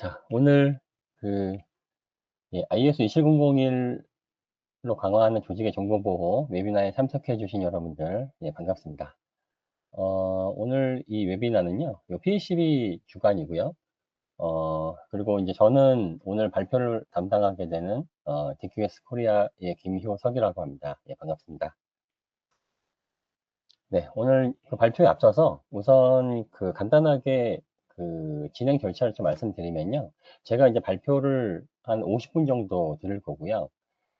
자, 오늘 그 ISO 27001로 강화하는 조직의 정보보호 웨비나에 참석해 주신 여러분들, 반갑습니다. 오늘 이 웨비나는요, PCB 주간이고요. 그리고 이제 저는 오늘 발표를 담당하게 되는 DQS 코리아의 김효석이라고 합니다. 반갑습니다. 네, 오늘 그 발표에 앞서서 우선 그 간단하게 그 진행 절차를 좀 말씀드리면요. 제가 이제 발표를 한 50분 정도 드릴 거고요.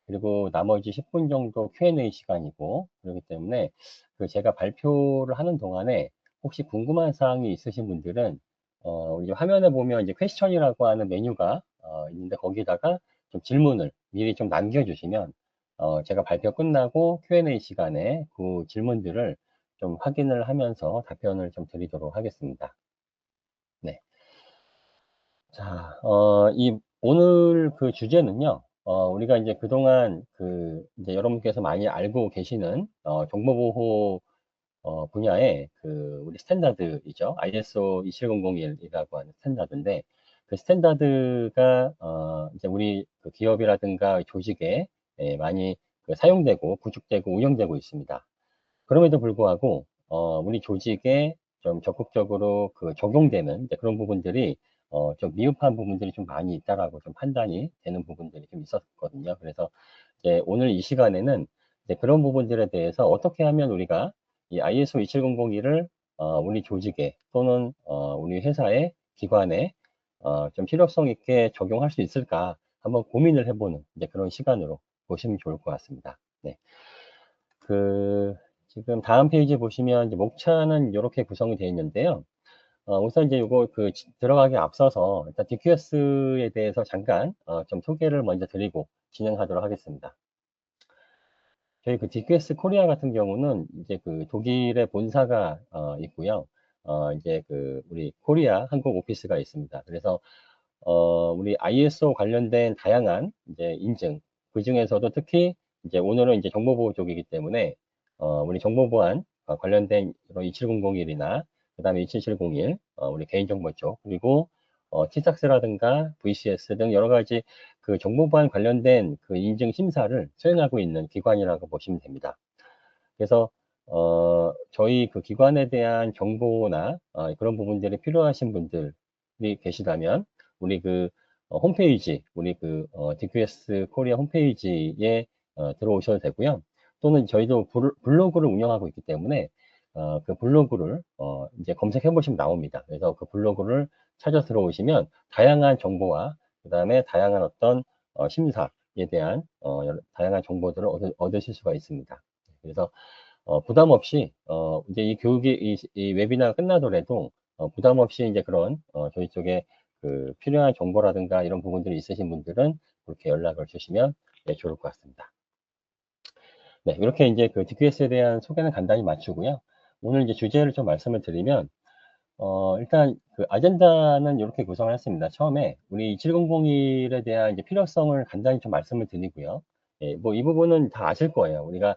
그리고 나머지 10분 정도 Q&A 시간이고, 그렇기 때문에 그 제가 발표를 하는 동안에 혹시 궁금한 사항이 있으신 분들은, 이제 화면에 보면 이제 퀘스천이라고 하는 메뉴가 있는데 거기다가 좀 질문을 미리 좀 남겨주시면, 제가 발표 끝나고 Q&A 시간에 그 질문들을 좀 확인을 하면서 답변을 좀 드리도록 하겠습니다. 네. 자, 오늘 그 주제는요, 우리가 이제 그동안 이제 여러분께서 많이 알고 계시는, 정보보호, 분야의 우리 스탠다드이죠. ISO 27001이라고 하는 스탠다드인데, 그 스탠다드가, 이제 우리 그 기업이라든가 조직에 많이 사용되고, 구축되고, 운영되고 있습니다. 그럼에도 불구하고 우리 조직에 좀 적극적으로 적용되는 이제 그런 부분들이 좀 미흡한 부분들이 좀 많이 있다라고 좀 판단이 되는 부분들이 좀 있었거든요. 그래서 이제 오늘 이 시간에는 이제 그런 부분들에 대해서 어떻게 하면 우리가 이 ISO 27001을 우리 조직에 또는 우리 회사의 기관에 좀 실효성 있게 적용할 수 있을까 한번 고민을 해보는 이제 그런 시간으로 보시면 좋을 것 같습니다. 네. 그 지금 다음 페이지 보시면 이제 목차는 이렇게 구성이 되어 있는데요. 우선 이제 요거 들어가기 앞서서 일단 DQS에 대해서 잠깐 좀 소개를 먼저 드리고 진행하도록 하겠습니다. 저희 DQS 코리아 같은 경우는 이제 독일의 본사가 있고요. 이제 우리 코리아 한국 오피스가 있습니다. 그래서 우리 ISO 관련된 다양한 이제 인증, 그 중에서도 특히 이제 오늘은 이제 정보보호 쪽이기 때문에 우리 정보보안 관련된 이런 27001이나 그다음에 27701 우리 개인정보 쪽 그리고 TSAX라든가 VCS 등 여러 가지 정보보안 관련된 인증 심사를 수행하고 있는 기관이라고 보시면 됩니다. 그래서 저희 기관에 대한 정보나 그런 부분들이 필요하신 분들이 계시다면 우리 홈페이지, 우리 DQS 코리아 홈페이지에 들어오셔도 되고요. 또는 저희도 블로그를 운영하고 있기 때문에 그 블로그를 이제 검색해 보시면 나옵니다. 그래서 그 블로그를 찾아 들어오시면 다양한 정보와 그다음에 다양한 어떤 심사에 대한 다양한 정보들을 얻으실 수가 있습니다. 그래서 부담 없이 이제 이 교육이 이 웨비나가 끝나더라도 부담 없이 이제 그런 저희 쪽에 필요한 정보라든가 이런 부분들이 있으신 분들은 그렇게 연락을 주시면 좋을 것 같습니다. 네, 이렇게 이제 DQS에 대한 소개는 간단히 마치고요. 오늘 이제 주제를 좀 말씀을 드리면 일단 아젠다는 이렇게 구성을 했습니다. 처음에 우리 2701에 대한 이제 필요성을 간단히 좀 말씀을 드리고요. 예, 뭐 이 부분은 다 아실 거예요. 우리가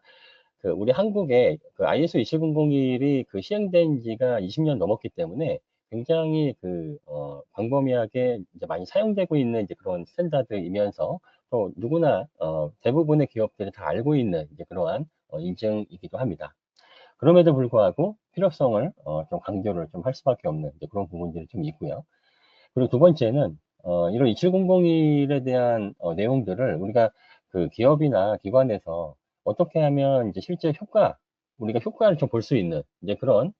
우리 한국에 ISO 27001이 시행된 지가 20년 넘었기 때문에 굉장히 광범위하게 이제 많이 사용되고 있는 이제 그런 스탠다드이면서 또 누구나 대부분의 기업들이 다 알고 있는 이제 그러한 인증이기도 합니다. 그럼에도 불구하고 필요성을 좀 강조를 좀 할 수밖에 없는 이제 그런 부분들이 좀 있고요. 그리고 두 번째는 이런 27001에 대한 내용들을 우리가 기업이나 기관에서 어떻게 하면 이제 실제 우리가 효과를 좀 볼 수 있는 이제 그런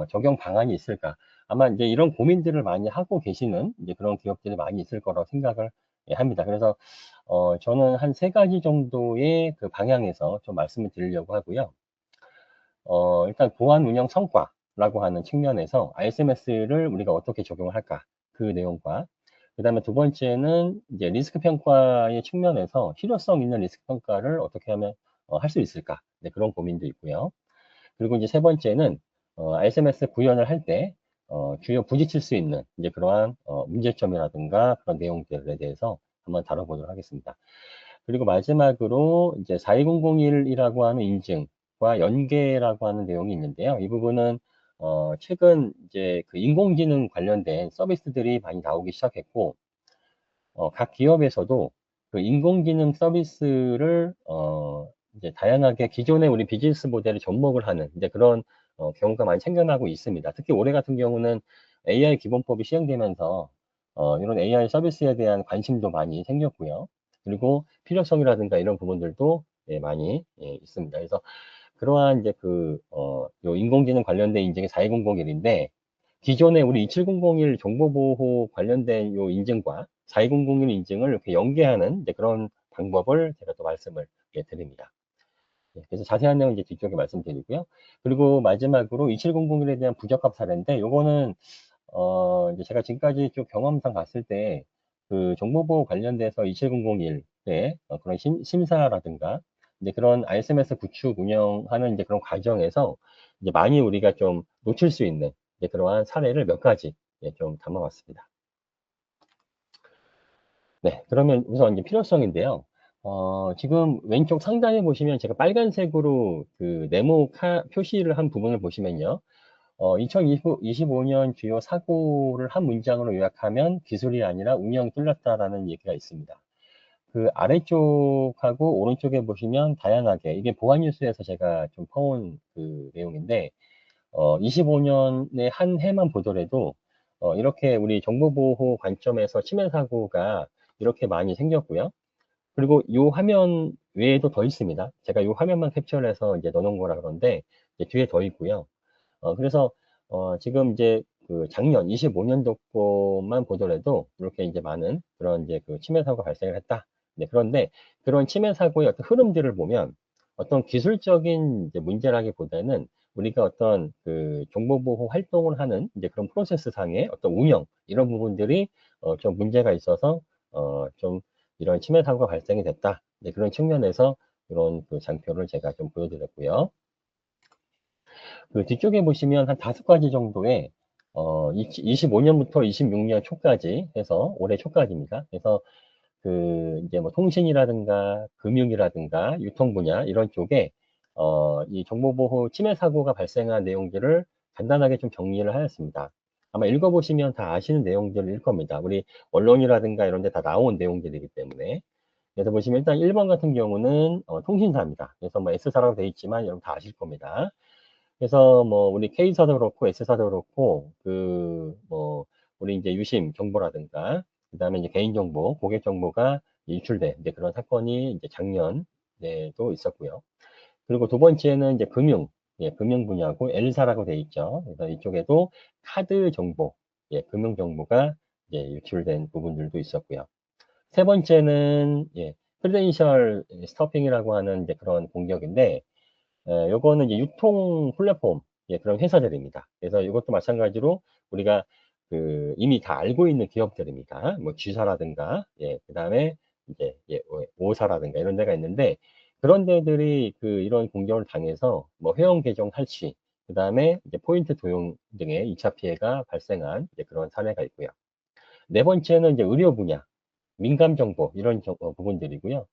적용 방안이 있을까? 아마 이제 이런 고민들을 많이 하고 계시는 이제 그런 기업들이 많이 있을 거라고 생각을 합니다. 그래서 저는 한 세 가지 정도의 방향에서 좀 말씀을 드리려고 하고요. 일단 보안 운영 성과라고 하는 측면에서 ISMS를 우리가 어떻게 적용을 할까? 그 내용과 그다음에 두 번째는 이제 리스크 평가의 측면에서 실효성 있는 리스크 평가를 어떻게 하면 할 수 있을까? 네, 그런 고민도 있고요. 그리고 이제 세 번째는 ISMS 구현을 할 때 주요 부딪힐 수 있는 이제 그러한 문제점이라든가 그런 내용들에 대해서 한번 다뤄보도록 하겠습니다. 그리고 마지막으로 이제 42001이라고 하는 인증과 연계라고 하는 내용이 있는데요. 이 부분은 최근 이제 인공지능 관련된 서비스들이 많이 나오기 시작했고, 각 기업에서도 그 인공지능 서비스를 이제 다양하게 기존의 우리 비즈니스 모델을 접목을 하는 이제 그런 경우가 많이 생겨나고 있습니다. 특히 올해 같은 경우는 AI 기본법이 시행되면서 이런 AI 서비스에 대한 관심도 많이 생겼고요. 그리고 필요성이라든가 이런 부분들도 예, 많이 예, 있습니다. 그래서 그러한 이제 요 인공지능 관련된 인증이 42001인데 기존에 우리 27001 정보보호 관련된 요 인증과 42001 인증을 이렇게 연계하는 이제 그런 방법을 제가 또 말씀을 예, 드립니다. 예, 그래서 자세한 내용은 이제 뒤쪽에 말씀드리고요. 그리고 마지막으로 27001에 대한 부적합 사례인데 요거는 이제 제가 지금까지 쭉 경험상 봤을 때 그 정보보호 관련돼서 27001의 그런 심사라든가 이제 그런 ISMS 구축 운영하는 이제 그런 과정에서 이제 많이 우리가 좀 놓칠 수 있는 이제 그러한 사례를 몇 가지 예, 좀 담아봤습니다. 네, 그러면 우선 이제 필요성인데요. 지금 왼쪽 상단에 보시면 제가 빨간색으로 그 네모 표시를 한 부분을 보시면요. 2025년 주요 사고를 한 문장으로 요약하면 기술이 아니라 운영이 뚫렸다라는 얘기가 있습니다. 그 아래쪽하고 오른쪽에 보시면 다양하게 이게 보안 뉴스에서 제가 좀 퍼온 그 내용인데 25년의 한 해만 보더라도 이렇게 우리 정보보호 관점에서 침해 사고가 이렇게 많이 생겼고요. 그리고 이 화면 외에도 더 있습니다. 제가 이 화면만 캡처를 해서 이제 넣어놓은 거라 그런데 이제 뒤에 더 있고요. 그래서 지금 이제 그 작년 25년도 것만 보더라도 이렇게 이제 많은 그런 이제 그 침해 사고가 발생을 했다. 네, 그런데 그런 침해 사고의 어떤 흐름들을 보면 어떤 기술적인 이제 문제라기보다는 우리가 어떤 그 정보보호 활동을 하는 이제 그런 프로세스 상의 어떤 운영 이런 부분들이 좀 문제가 있어서 좀 이런 침해 사고가 발생이 됐다. 네, 그런 측면에서 이런 그 장표를 제가 좀 보여드렸고요. 그 뒤쪽에 보시면 한 5가지 정도의 25년부터 26년 초까지 해서 올해 초까지입니다. 그래서 그 이제 뭐 통신이라든가 금융이라든가 유통 분야 이런 쪽에 이 정보보호 침해 사고가 발생한 내용들을 간단하게 좀 정리를 하였습니다. 아마 읽어보시면 다 아시는 내용들일 겁니다. 우리 언론이라든가 이런 데 다 나온 내용들이기 때문에. 그래서 보시면 일단 1번 같은 경우는 통신사입니다. 그래서 뭐 S사라고 되어 있지만 여러분 다 아실 겁니다. 그래서 뭐 우리 K사도 그렇고 S사도 그렇고 그 뭐 우리 이제 유심 정보라든가 그다음에 이제 개인정보, 고객 정보가 유출된 이제 그런 사건이 이제 작년에도 있었고요. 그리고 두 번째는 이제 금융, 예, 금융 분야고 L사라고 돼 있죠. 그래서 이쪽에도 카드 정보, 예, 금융 정보가 이제 유출된 부분들도 있었고요. 세 번째는 예, 크레덴셜 스토핑이라고 하는 이제 그런 공격인데 요거는 이제 유통 플랫폼, 예, 그런 회사들입니다. 그래서 이것도 마찬가지로 우리가 그 이미 다 알고 있는 기업들입니다. 뭐 G사라든가, 예, 그 다음에 이제 예, O사라든가 이런 데가 있는데 그런 데들이 그 이런 공격을 당해서 뭐 회원 계정 탈취, 그 다음에 이제 포인트 도용 등의 2차 피해가 발생한 이제 그런 사례가 있고요. 네 번째는 이제 의료 분야, 민감 정보 이런 부분들이고요.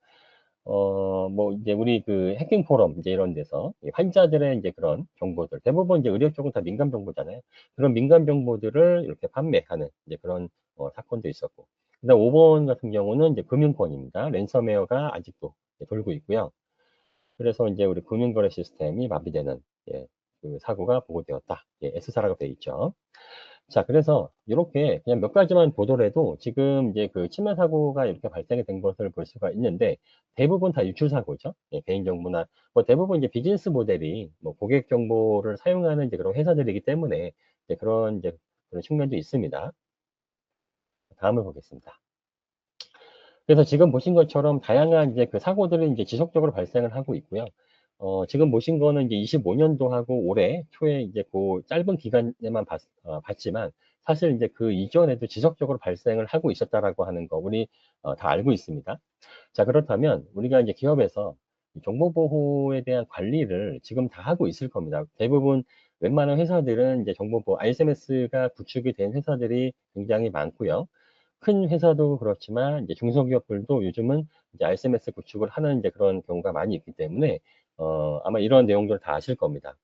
뭐, 이제 우리 그 해킹 포럼, 이제 이런 데서 이 환자들의 이제 그런 정보들, 대부분 이제 의료 쪽은 다 민감 정보잖아요. 그런 민감 정보들을 이렇게 판매하는 이제 그런 사건도 있었고. 그다음 5번 같은 경우는 이제 금융권입니다. 랜섬웨어가 아직도 돌고 있고요. 그래서 이제 우리 금융거래 시스템이 마비되는 예, 그 사고가 보고되었다. 예, S사라고 되어 있죠. 자, 그래서 이렇게 그냥 몇 가지만 보더라도 지금 이제 그 침해 사고가 이렇게 발생이 된 것을 볼 수가 있는데 대부분 다 유출 사고죠. 예, 개인정보나 뭐 대부분 이제 비즈니스 모델이 뭐 고객 정보를 사용하는 이제 그런 회사들이기 때문에 이제 그런 측면도 있습니다. 다음을 보겠습니다. 그래서 지금 보신 것처럼 다양한 이제 그 사고들은 이제 지속적으로 발생을 하고 있고요. 지금 보신 거는 이제 25년도하고 올해 초에 이제 그 짧은 기간에만 봤지만 사실 이제 그 이전에도 지속적으로 발생을 하고 있었다라고 하는 거 우리 다 알고 있습니다. 자, 그렇다면 우리가 이제 기업에서 이 정보보호에 대한 관리를 지금 다 하고 있을 겁니다. 대부분 웬만한 회사들은 이제 정보보호, ISMS가 구축이 된 회사들이 굉장히 많고요. 큰 회사도 그렇지만 이제 중소기업들도 요즘은 이제 SMS 구축을 하는 이제 그런 경우가 많이 있기 때문에 아마 이런 내용들을 다 아실 겁니다.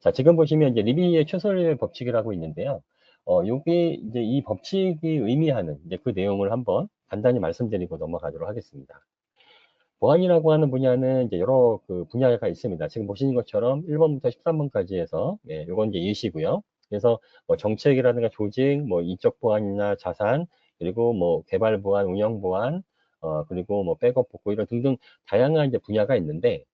자, 지금 보시면 이제 리비의 최소의 법칙이라고 있는데요. 요게 이제 이 법칙이 의미하는 이제 그 내용을 한번 간단히 말씀드리고 넘어가도록 하겠습니다. 보안이라고 하는 분야는 이제 여러 그 분야가 있습니다. 지금 보시는 것처럼 1번부터 13번까지 해서, 예, 요건 이제 예시고요. 그래서 뭐 정책이라든가 조직, 뭐 인적 보안이나 자산, 그리고 뭐 개발 보안, 운영 보안, 그리고 뭐 백업 복구 이런 등등 다양한 이제 분야가 있는데,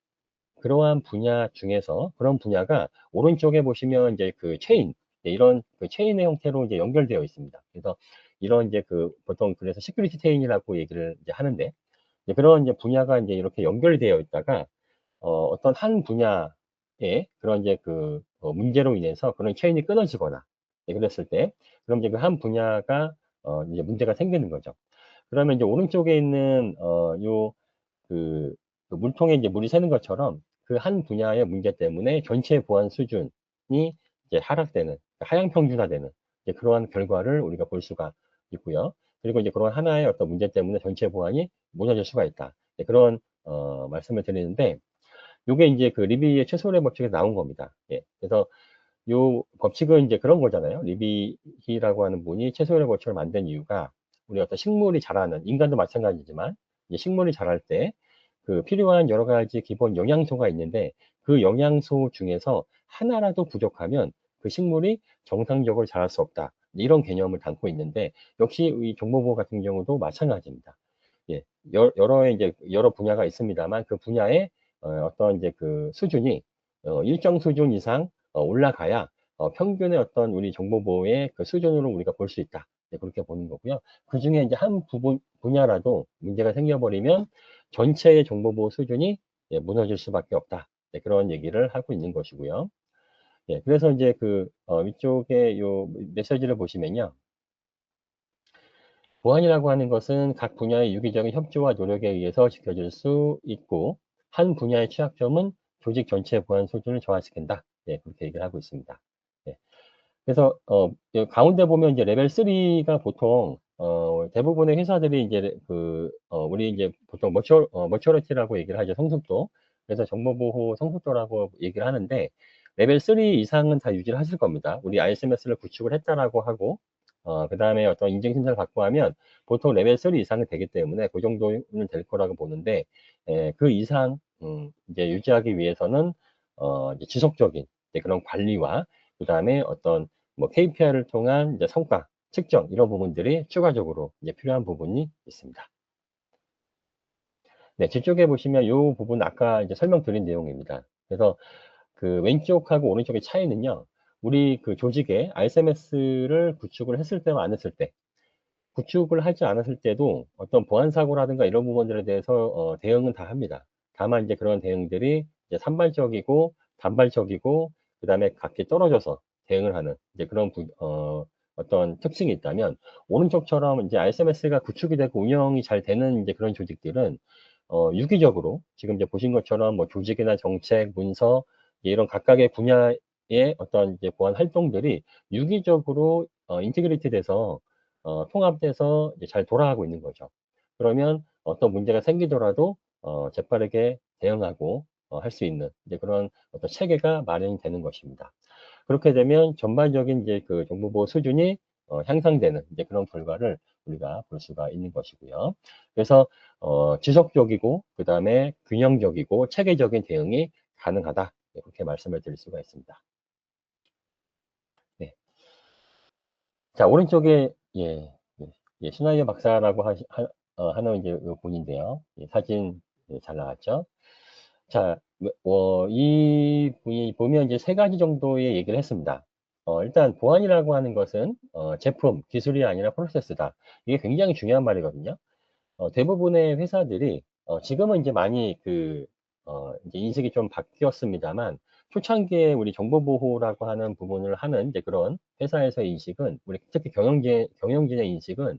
그러한 분야 중에서 그런 분야가 오른쪽에 보시면 이제 그 체인, 네, 이런 그 체인의 형태로 이제 연결되어 있습니다. 그래서 이런 이제 그 보통 그래서 시큐리티 체인이라고 얘기를 이제 하는데, 이제 그런 이제 분야가 이제 이렇게 연결되어 있다가 어떤 한 분야에 그런 이제 그 문제로 인해서 그런 체인이 끊어지거나, 예, 그랬을 때 그럼 이제 그 한 분야가 이제 문제가 생기는 거죠. 그러면 이제 오른쪽에 있는 요 그 물통에 이제 물이 새는 것처럼 그 한 분야의 문제 때문에 전체 보안 수준이 이제 하락되는, 하향 평준화되는 이제 그러한 결과를 우리가 볼 수가 있고요. 그리고 이제 그런 하나의 어떤 문제 때문에 전체 보안이 무너질 수가 있다. 네, 그런 말씀을 드리는데, 요게 이제 그 리비의 최소한의 법칙에서 나온 겁니다. 예. 그래서 요 법칙은 이제 그런 거잖아요. 리비히라고 하는 분이 최소한의 법칙을 만든 이유가, 우리 어떤 식물이 자라는, 인간도 마찬가지지만 이제 식물이 자랄 때 그 필요한 여러 가지 기본 영양소가 있는데, 그 영양소 중에서 하나라도 부족하면 그 식물이 정상적으로 자랄 수 없다. 이런 개념을 담고 있는데, 역시 이 정보보호 같은 경우도 마찬가지입니다. 예, 이제 여러 분야가 있습니다만 그 분야의 어떤 이제 그 수준이 일정 수준 이상 올라가야 평균의 어떤 우리 정보보호의 그 수준으로 우리가 볼 수 있다. 네, 그렇게 보는 거고요. 그 중에 이제 한 분야라도 문제가 생겨버리면 전체의 정보보호 수준이, 예, 무너질 수밖에 없다. 네, 그런 얘기를 하고 있는 것이고요. 예, 그래서 이제 그 위쪽에 요 메시지를 보시면요. 보안이라고 하는 것은 각 분야의 유기적인 협조와 노력에 의해서 지켜질 수 있고, 한 분야의 취약점은 조직 전체 보안 수준을 저하시킨다. 예, 그렇게 얘기를 하고 있습니다. 예. 그래서 이 가운데 보면 이제 레벨 3가 보통 대부분의 회사들이 이제 우리 이제 보통 머처리티라고 얘기를 하죠. 성숙도. 그래서 정보보호 성숙도라고 얘기를 하는데, 레벨 3 이상은 다 유지를 하실 겁니다. 우리 ISMS를 구축을 했다라고 하고, 그다음에 어떤 인증 심사를 받고 하면 보통 레벨 3 이상은 되기 때문에 그 정도는 될 거라고 보는데, 그 이상 이제 유지하기 위해서는 이제 지속적인 이제 그런 관리와, 그다음에 어떤 뭐 KPI를 통한 이제 성과 측정, 이런 부분들이 추가적으로 이제 필요한 부분이 있습니다. 네, 뒤쪽에 보시면 이 부분 아까 이제 설명드린 내용입니다. 그래서 그 왼쪽하고 오른쪽의 차이는요, 우리 그 조직에 RSMS를 구축을 했을 때와 안 했을 때, 구축을 하지 않았을 때도 어떤 보안 사고라든가 이런 부분들에 대해서 대응은 다 합니다. 다만 이제 그런 대응들이 이제 산발적이고 단발적이고, 그다음에 각기 떨어져서 대응을 하는 이제 그런 어떤 특징이 있다면, 오른쪽처럼 이제 RSMS가 구축이 되고 운영이 잘 되는 이제 그런 조직들은 유기적으로 지금 이제 보신 것처럼 뭐 조직이나 정책, 문서, 이런 각각의 분야의 어떤 이제 보안 활동들이 유기적으로 인티그리티 돼서 통합돼서 이제 잘 돌아가고 있는 거죠. 그러면 어떤 문제가 생기더라도 재빠르게 대응하고 할 수 있는 이제 그런 어떤 체계가 마련이 되는 것입니다. 그렇게 되면 전반적인 이제 그 정보보호 수준이 향상되는 이제 그런 결과를 우리가 볼 수가 있는 것이고요. 그래서 지속적이고 그다음에 균형적이고 체계적인 대응이 가능하다. 네, 그렇게 말씀을 드릴 수가 있습니다. 네. 자, 오른쪽에, 예, 예, 예, 슈나이어 박사라고 하는 이제 요 분인데요. 예, 사진, 예, 잘 나왔죠? 자, 이 분이 보면 이제 세 가지 정도의 얘기를 했습니다. 일단 보안이라고 하는 것은 제품, 기술이 아니라 프로세스다. 이게 굉장히 중요한 말이거든요. 대부분의 회사들이 지금은 이제 많이 이제 인식이 좀 바뀌었습니다만, 초창기에 우리 정보보호라고 하는 부분을 하는 이제 그런 회사에서의 인식은, 우리 특히 경영진의 인식은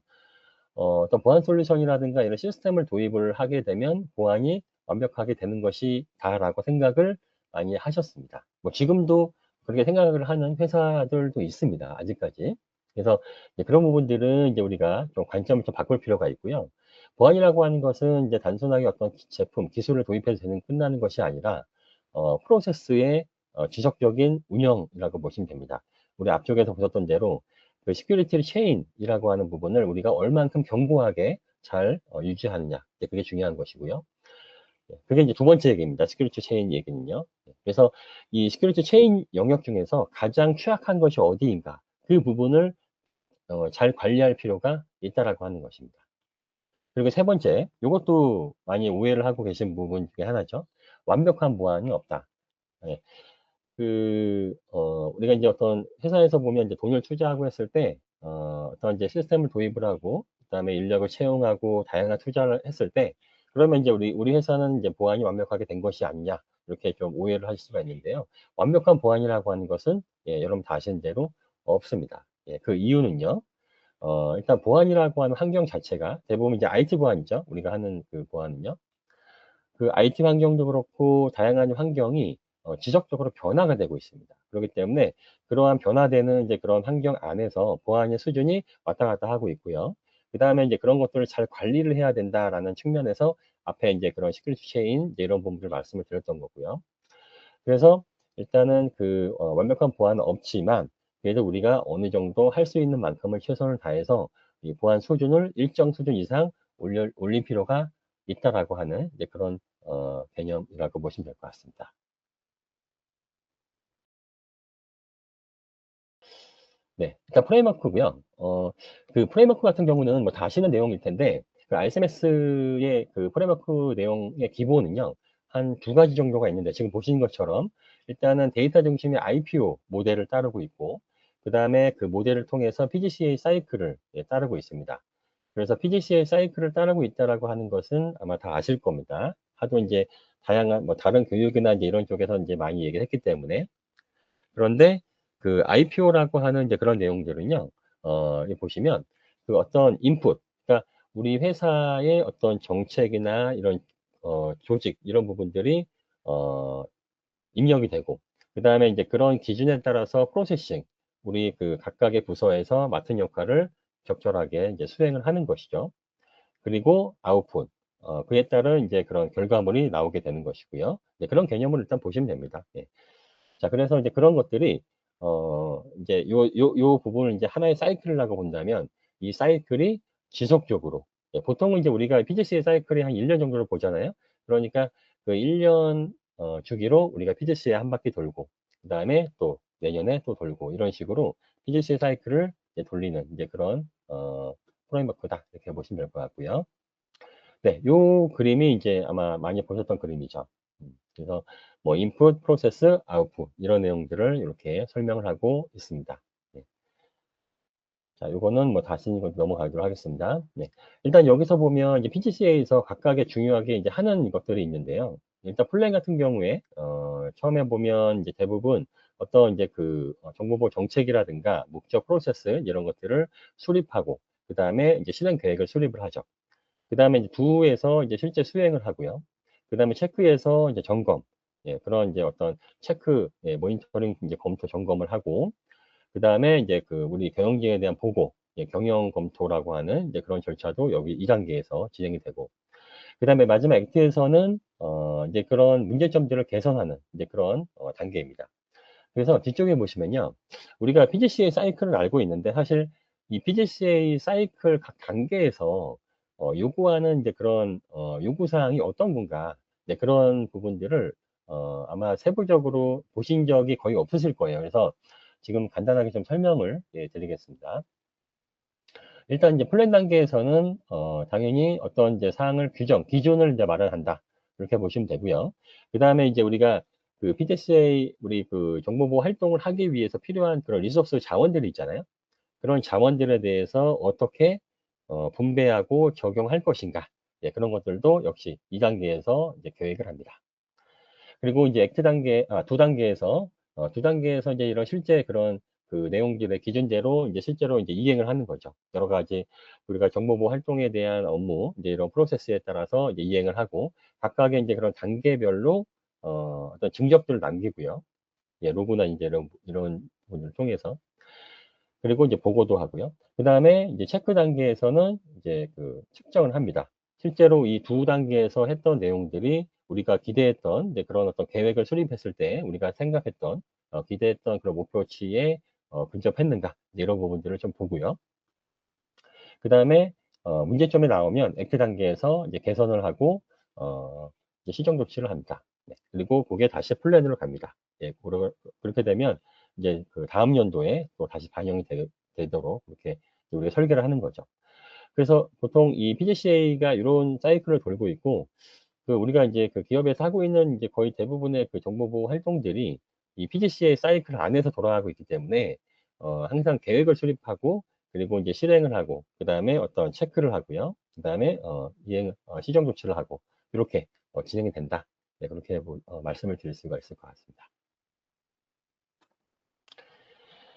어떤 보안 솔루션이라든가 이런 시스템을 도입을 하게 되면 보안이 완벽하게 되는 것이다라고 생각을 많이 하셨습니다. 뭐 지금도 그렇게 생각을 하는 회사들도 있습니다. 아직까지. 그래서 이제 그런 부분들은 이제 우리가 좀 관점을 좀 바꿀 필요가 있고요. 보안이라고 하는 것은 이제 단순하게 어떤 제품, 기술을 도입해서 끝나는 것이 아니라 프로세스의 지속적인 운영이라고 보시면 됩니다. 우리 앞쪽에서 보셨던 대로 그 시큐리티 체인이라고 하는 부분을 우리가 얼만큼 견고하게 잘 유지하느냐. 그게 중요한 것이고요. 그게 이제 두 번째 얘기입니다. 시큐리티 체인 얘기는요. 그래서 이 시큐리티 체인 영역 중에서 가장 취약한 것이 어디인가. 그 부분을 잘 관리할 필요가 있다라고 하는 것입니다. 그리고 세 번째, 이것도 많이 오해를 하고 계신 부분 중에 하나죠. 완벽한 보안이 없다. 예. 우리가 이제 어떤 회사에서 보면 이제 돈을 투자하고 했을 때, 어떤 이제 시스템을 도입을 하고, 그다음에 인력을 채용하고, 다양한 투자를 했을 때, 그러면 이제 우리 회사는 이제 보안이 완벽하게 된 것이 아니냐, 이렇게 좀 오해를 하실 수가 있는데요. 완벽한 보안이라고 하는 것은, 예, 여러분 다 아시는 대로 없습니다. 예, 그 이유는요. 일단 보안이라고 하는 환경 자체가 대부분 이제 IT 보안이죠. 우리가 하는 그 보안은요. 그 IT 환경도 그렇고 다양한 환경이 지속적으로 변화가 되고 있습니다. 그렇기 때문에 그러한 변화되는 이제 그런 환경 안에서 보안의 수준이 왔다 갔다 하고 있고요. 그 다음에 이제 그런 것들을 잘 관리를 해야 된다라는 측면에서 앞에 이제 그런 시큐리티 체인 이런 부분들 말씀을 드렸던 거고요. 그래서 일단은 완벽한 보안은 없지만 그래도 우리가 어느 정도 할 수 있는 만큼을 최선을 다해서 이 보안 수준을 일정 수준 이상 올릴 필요가 있다라고 하는 이제 그런 개념이라고 보시면 될 것 같습니다. 네, 일단 프레임워크고요. 그 프레임워크 같은 경우는 뭐 다 아시는 내용일 텐데 그 RSMS의 그 프레임워크 내용의 기본은요. 한 두 가지 정도가 있는데 지금 보시는 것처럼 일단은 데이터 중심의 IPO 모델을 따르고 있고 그 다음에 그 모델을 통해서 PGCA 사이클을 따르고 있습니다. 그래서 PGCA 사이클을 따르고 있다라고 하는 것은 아마 다 아실 겁니다. 하도 이제 다양한 뭐 다른 교육이나 이제 이런 쪽에서 이제 많이 얘기를 했기 때문에 그런데 그 IPO라고 하는 이제 그런 내용들은요, 여기 보시면 그 어떤 인풋, 그러니까 우리 회사의 어떤 정책이나 이런 조직 이런 부분들이 어, 입력이 되고, 그 다음에 이제 그런 기준에 따라서 프로세싱, 우리 그 각각의 부서에서 맡은 역할을 적절하게 이제 수행을 하는 것이죠. 그리고 아웃풋, 그에 따른 이제 그런 결과물이 나오게 되는 것이고요. 네, 그런 개념을 일단 보시면 됩니다. 예. 자, 그래서 이제 그런 것들이, 이제 요 부분을 이제 하나의 사이클이라고 본다면, 이 사이클이 지속적으로, 예, 보통은 이제 우리가 PGC의 사이클이 한 1년 정도를 보잖아요. 그러니까 그 1년 주기로 우리가 PGC에 한 바퀴 돌고, 그 다음에 또 내년에 또 돌고, 이런 식으로 PGC의 사이클을 이제 돌리는 이제 그런, 프레임워크다. 이렇게 보시면 될 것 같고요. 네, 요 그림이 이제 아마 많이 보셨던 그림이죠. 그래서 뭐 인풋, 프로세스, 아웃풋 이런 내용들을 이렇게 설명을 하고 있습니다. 네. 자, 요거는 뭐 다시 이거 넘어가도록 하겠습니다. 네. 일단 여기서 보면 이제 PGCA에서 각각의 중요하게 이제 하는 것들이 있는데요. 일단 플랜 같은 경우에 처음에 보면 이제 대부분 어떤 이제 정보보호 정책이라든가 목적 프로세스 이런 것들을 수립하고 그 다음에 이제 실행 계획을 수립을 하죠. 그 다음에 이제 두에서 이제 실제 수행을 하고요. 그 다음에 체크에서 이제 점검, 예, 그런 이제 어떤 체크, 예, 모니터링 이제 검토 점검을 하고, 그 다음에 이제 우리 경영진에 대한 보고, 예, 경영 검토라고 하는 이제 그런 절차도 여기 2단계에서 진행이 되고, 그 다음에 마지막 액트에서는, 이제 그런 문제점들을 개선하는 이제 그런 단계입니다. 그래서 뒤쪽에 보시면요. 우리가 PGCA 사이클을 알고 있는데 사실 이 PGCA 사이클 각 단계에서 요구하는 이제 그런 요구사항이 어떤 건가 네, 그런 부분들을 아마 세부적으로 보신 적이 거의 없으실 거예요. 그래서 지금 간단하게 좀 설명을 예, 드리겠습니다. 일단 이제 플랜 단계에서는 당연히 어떤 이제 사항을 기준을 이제 말을 한다. 이렇게 보시면 되고요. 그 다음에 이제 우리가 그 PDCA 우리 그 정보보호 활동을 하기 위해서 필요한 그런 리소스 자원들이 있잖아요. 그런 자원들에 대해서 어떻게 분배하고 적용할 것인가. 예, 그런 것들도 역시 2단계에서 이제 계획을 합니다. 그리고 이제 액트 단계, 두 단계에서, 두 단계에서 이제 이런 실제 그런 그 내용들의 기준대로 이제 실제로 이제 이행을 하는 거죠. 여러 가지 우리가 정보보호 활동에 대한 업무, 이제 이런 프로세스에 따라서 이제 이행을 하고, 각각의 이제 그런 단계별로, 어떤 증적들을 남기고요. 예, 로그나 이제 이런 부분을 통해서. 그리고 이제 보고도 하고요. 그 다음에 이제 체크 단계에서는 이제 측정을 합니다. 실제로 이 두 단계에서 했던 내용들이 우리가 기대했던 이제 그런 어떤 계획을 수립했을 때 우리가 생각했던 기대했던 그런 목표치에 근접했는가 이런 부분들을 좀 보고요. 그 다음에 문제점이 나오면 액트 단계에서 이제 개선을 하고, 이제 시정 조치를 합니다. 네. 그리고 그게 다시 플랜으로 갑니다. 예, 그렇게 되면 이제 그 다음 연도에 또 다시 반영이 되도록 그렇게 우리가 설계를 하는 거죠. 그래서 보통 이 PDCA가 이런 사이클을 돌고 있고, 그 우리가 이제 그 기업에서 하고 있는 이제 거의 대부분의 그 정보보호 활동들이 이 PDCA 사이클 안에서 돌아가고 있기 때문에 항상 계획을 수립하고 그리고 이제 실행을 하고 그다음에 어떤 체크를 하고요. 그다음에 시정 조치를 하고 이렇게 진행이 된다. 네, 그렇게 말씀을 드릴 수가 있을 것 같습니다.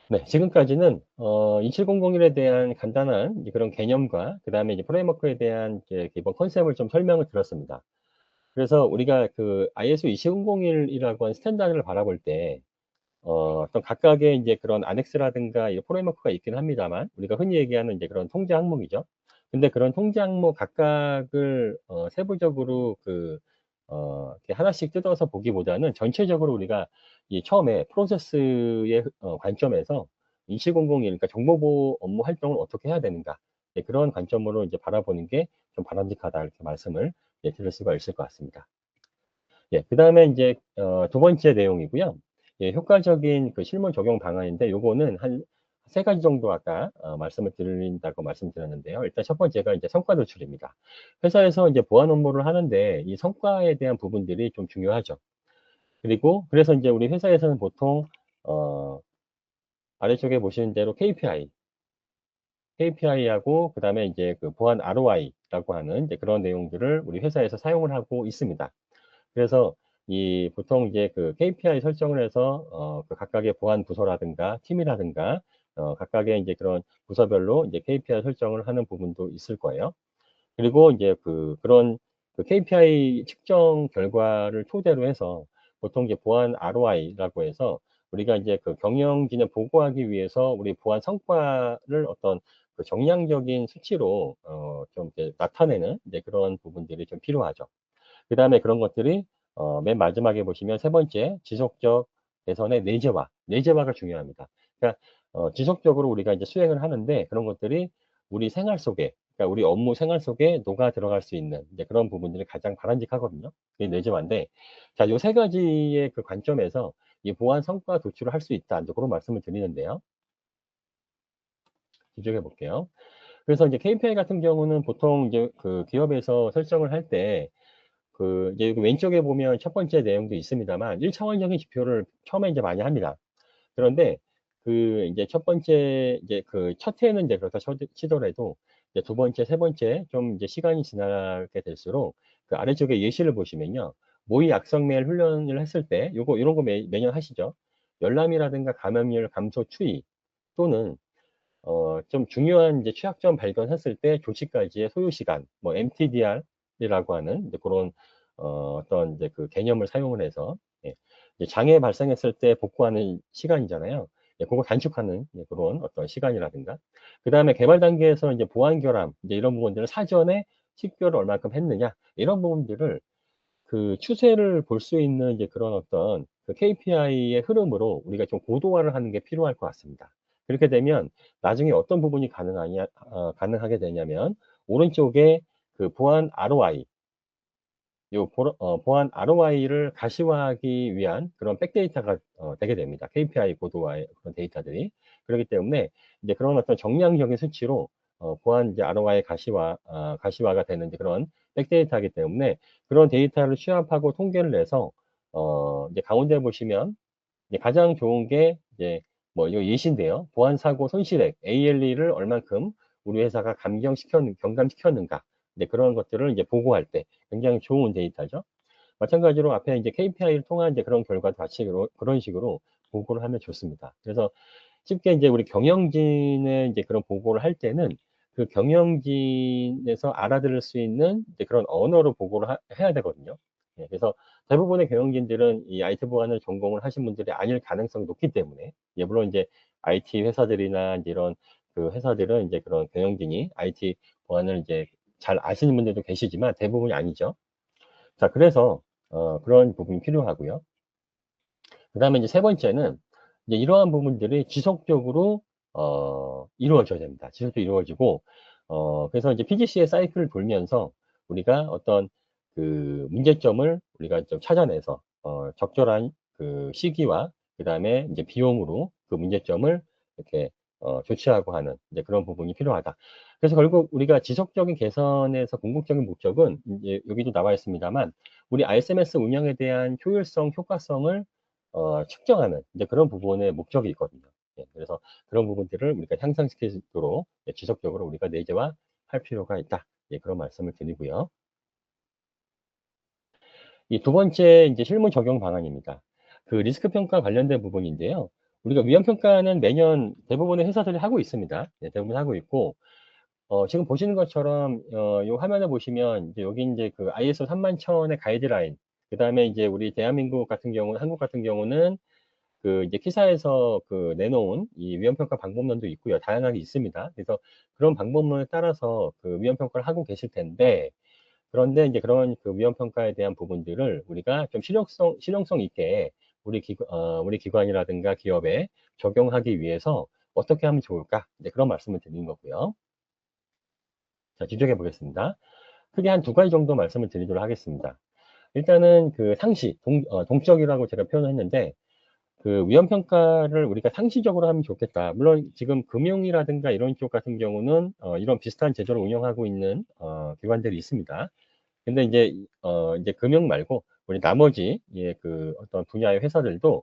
네, 지금까지는 27001에 대한 간단한 이제 그런 개념과 그다음에 이제 프레임워크에 대한 이제 기본 컨셉을 좀 설명을 드렸습니다. 그래서 우리가 그 ISO 27001이라고 하는 스탠다드를 바라볼 때, 어떤 각각의 이제 그런 안엑스라든가 이 프레임워크가 있긴 합니다만, 우리가 흔히 얘기하는 이제 그런 통제 항목이죠. 근데 그런 통제 항목 각각을, 세부적으로 이렇게 하나씩 뜯어서 보기보다는 전체적으로 우리가 이 처음에 프로세스의 관점에서 27001, 그러니까 정보보호 업무 활동을 어떻게 해야 되는가. 네, 그런 관점으로 이제 바라보는 게 좀 바람직하다. 이렇게 말씀을 드릴 수가 있을 것 같습니다. 예, 그 다음에 이제, 두 번째 내용이고요. 예, 효과적인 그 실무 적용 방안인데, 요거는 한 세 가지 정도 아까, 말씀을 드린다고 말씀드렸는데요. 일단 첫 번째가 이제 성과 도출입니다. 회사에서 이제 보안 업무를 하는데, 이 성과에 대한 부분들이 좀 중요하죠. 그리고, 그래서 이제 우리 회사에서는 보통, 어, 아래쪽에 보시는 대로 KPI하고, 그 다음에 이제 그 보안 ROI라고 하는 이제 그런 내용들을 우리 회사에서 사용을 하고 있습니다. 그래서 이 보통 이제 그 KPI 설정을 해서 그 각각의 보안 부서라든가 팀이라든가 각각의 이제 그런 부서별로 이제 KPI 설정을 하는 부분도 있을 거예요. 그리고 이제 그런 그 KPI 측정 결과를 토대로 해서 보통 이제 보안 ROI라고 해서 우리가 이제 그 경영진에 보고하기 위해서 우리 보안 성과를 어떤 그 정량적인 수치로 좀 이렇게 나타내는 이제 그런 부분들이 좀 필요하죠. 그 다음에 그런 것들이 맨 마지막에 보시면 세 번째 지속적 개선의 내재화가 중요합니다. 그러니까 지속적으로 우리가 이제 수행을 하는데 그런 것들이 우리 생활 속에, 그러니까 우리 업무 생활 속에 녹아 들어갈 수 있는 이제 그런 부분들이 가장 바람직하거든요. 그게 내재화인데, 자, 요 세 가지의 그 관점에서 이 보안 성과 도출을 할 수 있다. 이제 그런 말씀을 드리는데요. 지적해 볼게요. 그래서 이제 KPI 같은 경우는 보통 이제 그 기업에서 설정을 할때 이제 여기 왼쪽에 보면 첫 번째 내용도 있습니다만 1차원적인 지표를 처음에 이제 많이 합니다. 그런데 이제 첫 번째 이제 첫 해는 이제 그렇다 치더라도 이제 두 번째, 세 번째 좀 이제 시간이 지나게 될수록 그 아래쪽에 예시를 보시면요. 모의 악성메일 훈련을 했을 때 요거 이런 거 매년 하시죠. 열람이라든가 감염률 감소 추이 또는 좀 중요한 이제 취약점 발견했을 때 조치까지의 소요 시간, 뭐 MTDR이라고 하는 이제 그런 어떤 이제 그 개념을 사용을 해서 예, 이제 장애 발생했을 때 복구하는 시간이잖아요. 예, 그거 단축하는 예, 그런 어떤 시간이라든가. 그 다음에 개발 단계에서 이제 보안 결함, 이제 이런 부분들을 사전에 식별을 얼마큼 했느냐, 이런 부분들을 그 추세를 볼 수 있는 이제 그런 어떤 그 KPI의 흐름으로 우리가 좀 고도화를 하는 게 필요할 것 같습니다. 그렇게 되면 나중에 어떤 부분이 가능하게 되냐면 오른쪽에 그 보안 ROI, 보안 ROI를 가시화하기 위한 그런 백데이터가 되게 됩니다. KPI 고도화의 그런 데이터들이. 그렇기 때문에 이제 그런 어떤 정량적인 수치로 보안 이제 ROI 가시화가 되는 이제 그런 백데이터이기 때문에 그런 데이터를 취합하고 통계를 내서 이제 가운데 보시면 이제 가장 좋은 게 이제 뭐 이거 예시인데요. 보안 사고 손실액 ALE를 얼만큼 우리 회사가 경감시켰는가. 이제 그런 것들을 이제 보고할 때 굉장히 좋은 데이터죠. 마찬가지로 앞에 이제 KPI를 통한 이제 그런 결과도 같이 그런 식으로 보고를 하면 좋습니다. 그래서 쉽게 이제 우리 경영진의 이제 그런 보고를 할 때는 그 경영진에서 알아들을 수 있는 이제 그런 언어로 보고를 해야 되거든요. 예, 그래서 대부분의 경영진들은 이 IT 보안을 전공을 하신 분들이 아닐 가능성이 높기 때문에, 예, 물론 이제 IT 회사들이나 이제 이런 그 회사들은 이제 그런 경영진이 IT 보안을 이제 잘 아시는 분들도 계시지만 대부분이 아니죠. 자, 그래서 그런 부분이 필요하고요. 그 다음에 이제 세 번째는 이제 이러한 부분들이 지속적으로 이루어져야 됩니다. 지속적으로 이루어지고 그래서 이제 PDCA 사이클을 돌면서 우리가 어떤 그 문제점을 우리가 좀 찾아내서 적절한 그 시기와 그다음에 이제 비용으로 그 문제점을 이렇게 조치하고 하는 이제 그런 부분이 필요하다. 그래서 결국 우리가 지속적인 개선에서 궁극적인 목적은 이제 여기도 나와 있습니다만 우리 RSMS 운영에 대한 효율성, 효과성을 측정하는 이제 그런 부분의 목적이 있거든요. 예, 그래서 그런 부분들을 우리가 향상시키도록 지속적으로 우리가 내재화 할 필요가 있다. 예, 그런 말씀을 드리고요. 이 두 번째 이제 실무 적용 방안입니다. 그 리스크 평가 관련된 부분인데요. 우리가 위험 평가는 매년 대부분의 회사들이 하고 있습니다. 네, 대부분 하고 있고 지금 보시는 것처럼 요 화면에 보시면 이제 여기 이제 그 ISO 31000의 가이드라인, 그다음에 이제 우리 대한민국 같은 경우는 한국 같은 경우는 그 이제 키사에서 그 내놓은 이 위험 평가 방법론도 있고요. 다양하게 있습니다. 그래서 그런 방법론에 따라서 그 위험 평가를 하고 계실 텐데 그런데 이제 그런 그 위험 평가에 대한 부분들을 우리가 좀 실용성 있게 우리 기관이라든가 기업에 적용하기 위해서 어떻게 하면 좋을까? 이제 그런 말씀을 드리는 거고요. 자, 지적해 보겠습니다. 크게 한 두 가지 정도 말씀을 드리도록 하겠습니다. 일단은 그 상시, 동적이라고 제가 표현을 했는데, 그 위험 평가를 우리가 상시적으로 하면 좋겠다. 물론 지금 금융이라든가 이런 쪽 같은 경우는 이런 비슷한 제도를 운영하고 있는 기관들이 있습니다. 근데 이제 금융 말고 우리 나머지 그 어떤 분야의 회사들도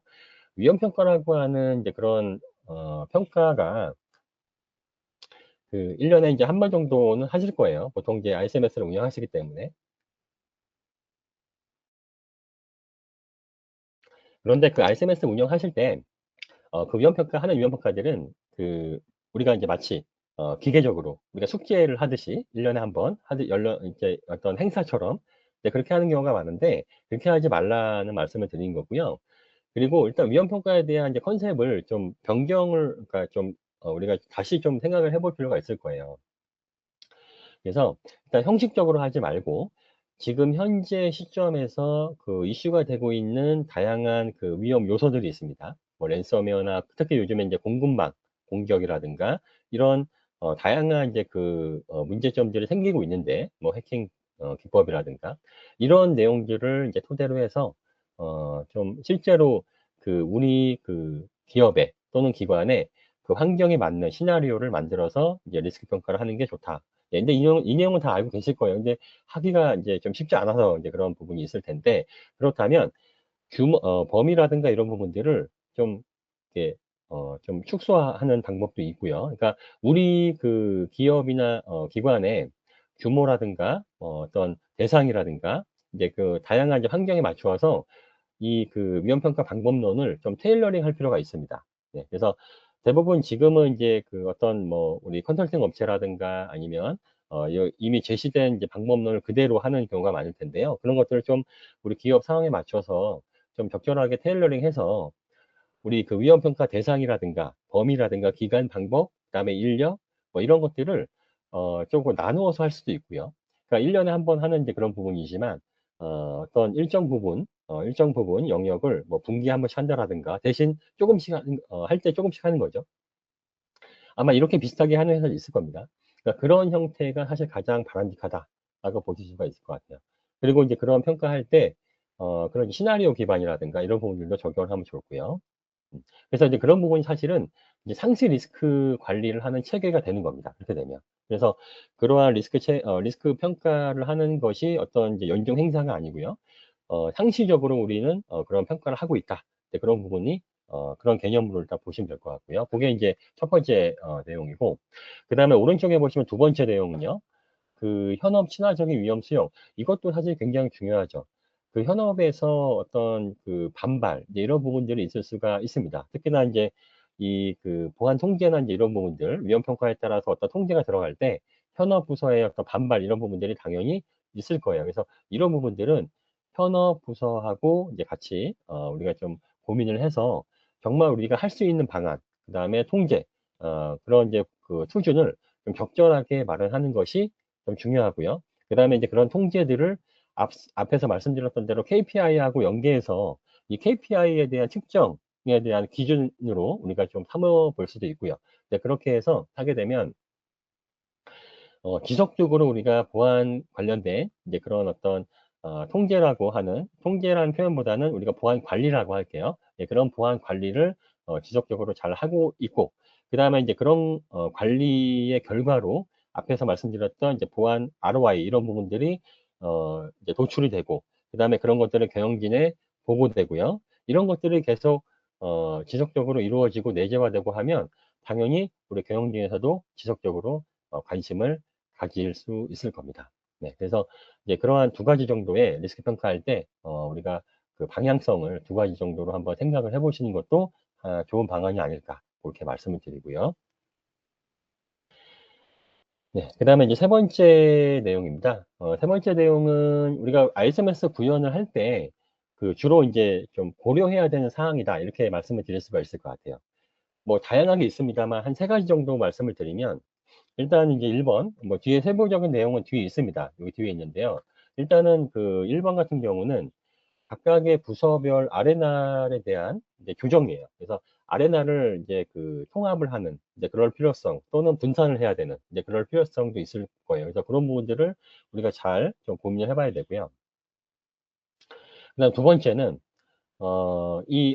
위험 평가라고 하는 이제 그런 평가가 그 1년에 이제 한 번 정도는 하실 거예요. 보통 이제 ISMS를 운영하시기 때문에. 그런데 그 ISMS 운영하실 때, 그 위험평가 하는 위험평가들은 그 우리가 이제 마치 기계적으로 우리가 숙제를 하듯이 1년에 한 번, 이제 어떤 행사처럼 이제 그렇게 하는 경우가 많은데, 그렇게 하지 말라는 말씀을 드린 거고요. 그리고 일단 위험평가에 대한 이제 컨셉을 좀 변경을, 그러니까 좀 우리가 다시 좀 생각을 해볼 필요가 있을 거예요. 그래서 일단 형식적으로 하지 말고 지금 현재 시점에서 그 이슈가 되고 있는 다양한 그 위험 요소들이 있습니다. 뭐 랜섬웨어나 특히 요즘에 이제 공급망 공격이라든가 이런 다양한 이제 그 문제점들이 생기고 있는데 뭐 해킹 기법이라든가 이런 내용들을 이제 토대로 해서 좀 실제로 그 우리 그 기업에 또는 기관에 그 환경에 맞는 시나리오를 만들어서 이제 리스크 평가를 하는 게 좋다. 예, 근데 이 내용은 다 알고 계실 거예요. 근데 하기가 이제 좀 쉽지 않아서 이제 그런 부분이 있을 텐데, 그렇다면 범위라든가 이런 부분들을 좀, 이렇게, 좀 축소하는 방법도 있고요. 그러니까 우리 그 기업이나 기관의 규모라든가 어떤 대상이라든가 이제 그 다양한 이제 환경에 맞추어서 이 그 위험평가 방법론을 좀 테일러링 할 필요가 있습니다. 네, 그래서 대부분 지금은 이제 그 어떤 뭐 우리 컨설팅 업체라든가 아니면 이미 제시된 이제 방법론을 그대로 하는 경우가 많을 텐데요. 그런 것들을 좀 우리 기업 상황에 맞춰서 좀 적절하게 테일러링 해서 우리 그 위험평가 대상이라든가 범위라든가 기간 방법, 그다음에 인력 뭐 이런 것들을 조금 나누어서 할 수도 있고요. 그러니까 1년에 한 번 하는 이제 그런 부분이지만 어떤 일정 부분 영역을 뭐 분기에 한 번씩 한다라든가 대신 조금씩 할 때 조금씩 하는 거죠. 아마 이렇게 비슷하게 하는 회사도 있을 겁니다. 그러니까 그런 형태가 사실 가장 바람직하다라고 보실 수가 있을 것 같아요. 그리고 이제 그런 평가할 때 그런 시나리오 기반이라든가 이런 부분들도 적용을 하면 좋고요. 그래서 이제 그런 부분이 사실은 이제 상시 리스크 관리를 하는 체계가 되는 겁니다. 그렇게 되면. 그래서 그러한 리스크 평가를 하는 것이 어떤 이제 연중 행사가 아니고요. 상시적으로 우리는 그런 평가를 하고 있다. 네, 그런 부분이 그런 개념으로 일단 보시면 될 것 같고요. 그게 이제 첫 번째 내용이고, 그 다음에 오른쪽에 보시면 두 번째 내용은요. 그 현업 친화적인 위험 수용. 이것도 사실 굉장히 중요하죠. 그 현업에서 어떤 그 반발, 이제 이런 부분들이 있을 수가 있습니다. 특히나 이제 이 그 보안 통제나 이제 이런 부분들, 위험 평가에 따라서 어떤 통제가 들어갈 때 현업 부서의 어떤 반발 이런 부분들이 당연히 있을 거예요. 그래서 이런 부분들은 현업 부서하고 이제 같이 우리가 좀 고민을 해서 정말 우리가 할 수 있는 방안, 그다음에 통제, 그런 이제 그 수준을 좀 적절하게 마련하는 것이 좀 중요하고요. 그다음에 이제 그런 통제들을 앞에서 말씀드렸던 대로 KPI하고 연계해서 이 KPI에 대한 측정에 대한 기준으로 우리가 좀 삼어 볼 수도 있고요. 네, 그렇게 해서 하게 되면 지속적으로 우리가 보안 관련된 이제 그런 어떤 통제라는 표현보다는 우리가 보안 관리라고 할게요. 예, 그런 보안 관리를 지속적으로 잘 하고 있고, 그 다음에 이제 그런 관리의 결과로 앞에서 말씀드렸던 이제 보안 ROI 이런 부분들이 이제 도출이 되고, 그 다음에 그런 것들을 경영진에 보고되고요. 이런 것들이 계속 지속적으로 이루어지고 내재화되고 하면 당연히 우리 경영진에서도 지속적으로 관심을 가질 수 있을 겁니다. 네, 그래서 이제 그러한 두 가지 정도의 리스크 평가할 때 우리가 그 방향성을 두 가지 정도로 한번 생각을 해보시는 것도 좋은 방안이 아닐까 그렇게 말씀을 드리고요. 네, 그 다음에 이제 세 번째 내용입니다. 세 번째 내용은 우리가 ISMS 구현을 할 때 그 주로 이제 좀 고려해야 되는 사항이다 이렇게 말씀을 드릴 수가 있을 것 같아요. 뭐 다양하게 있습니다만 한 세 가지 정도 말씀을 드리면 일단 이제 1번, 뭐 뒤에 세부적인 내용은 뒤에 있습니다. 여기 뒤에 있는데요. 일단은 그 1번 같은 경우는 각각의 부서별 아레나에 대한 이제 규정이에요. 그래서 아레나를 이제 그 통합을 하는 이제 그럴 필요성 또는 분산을 해야 되는 이제 그럴 필요성도 있을 거예요. 그래서 그런 부분들을 우리가 잘 좀 고민을 해봐야 되고요. 그다음 두 번째는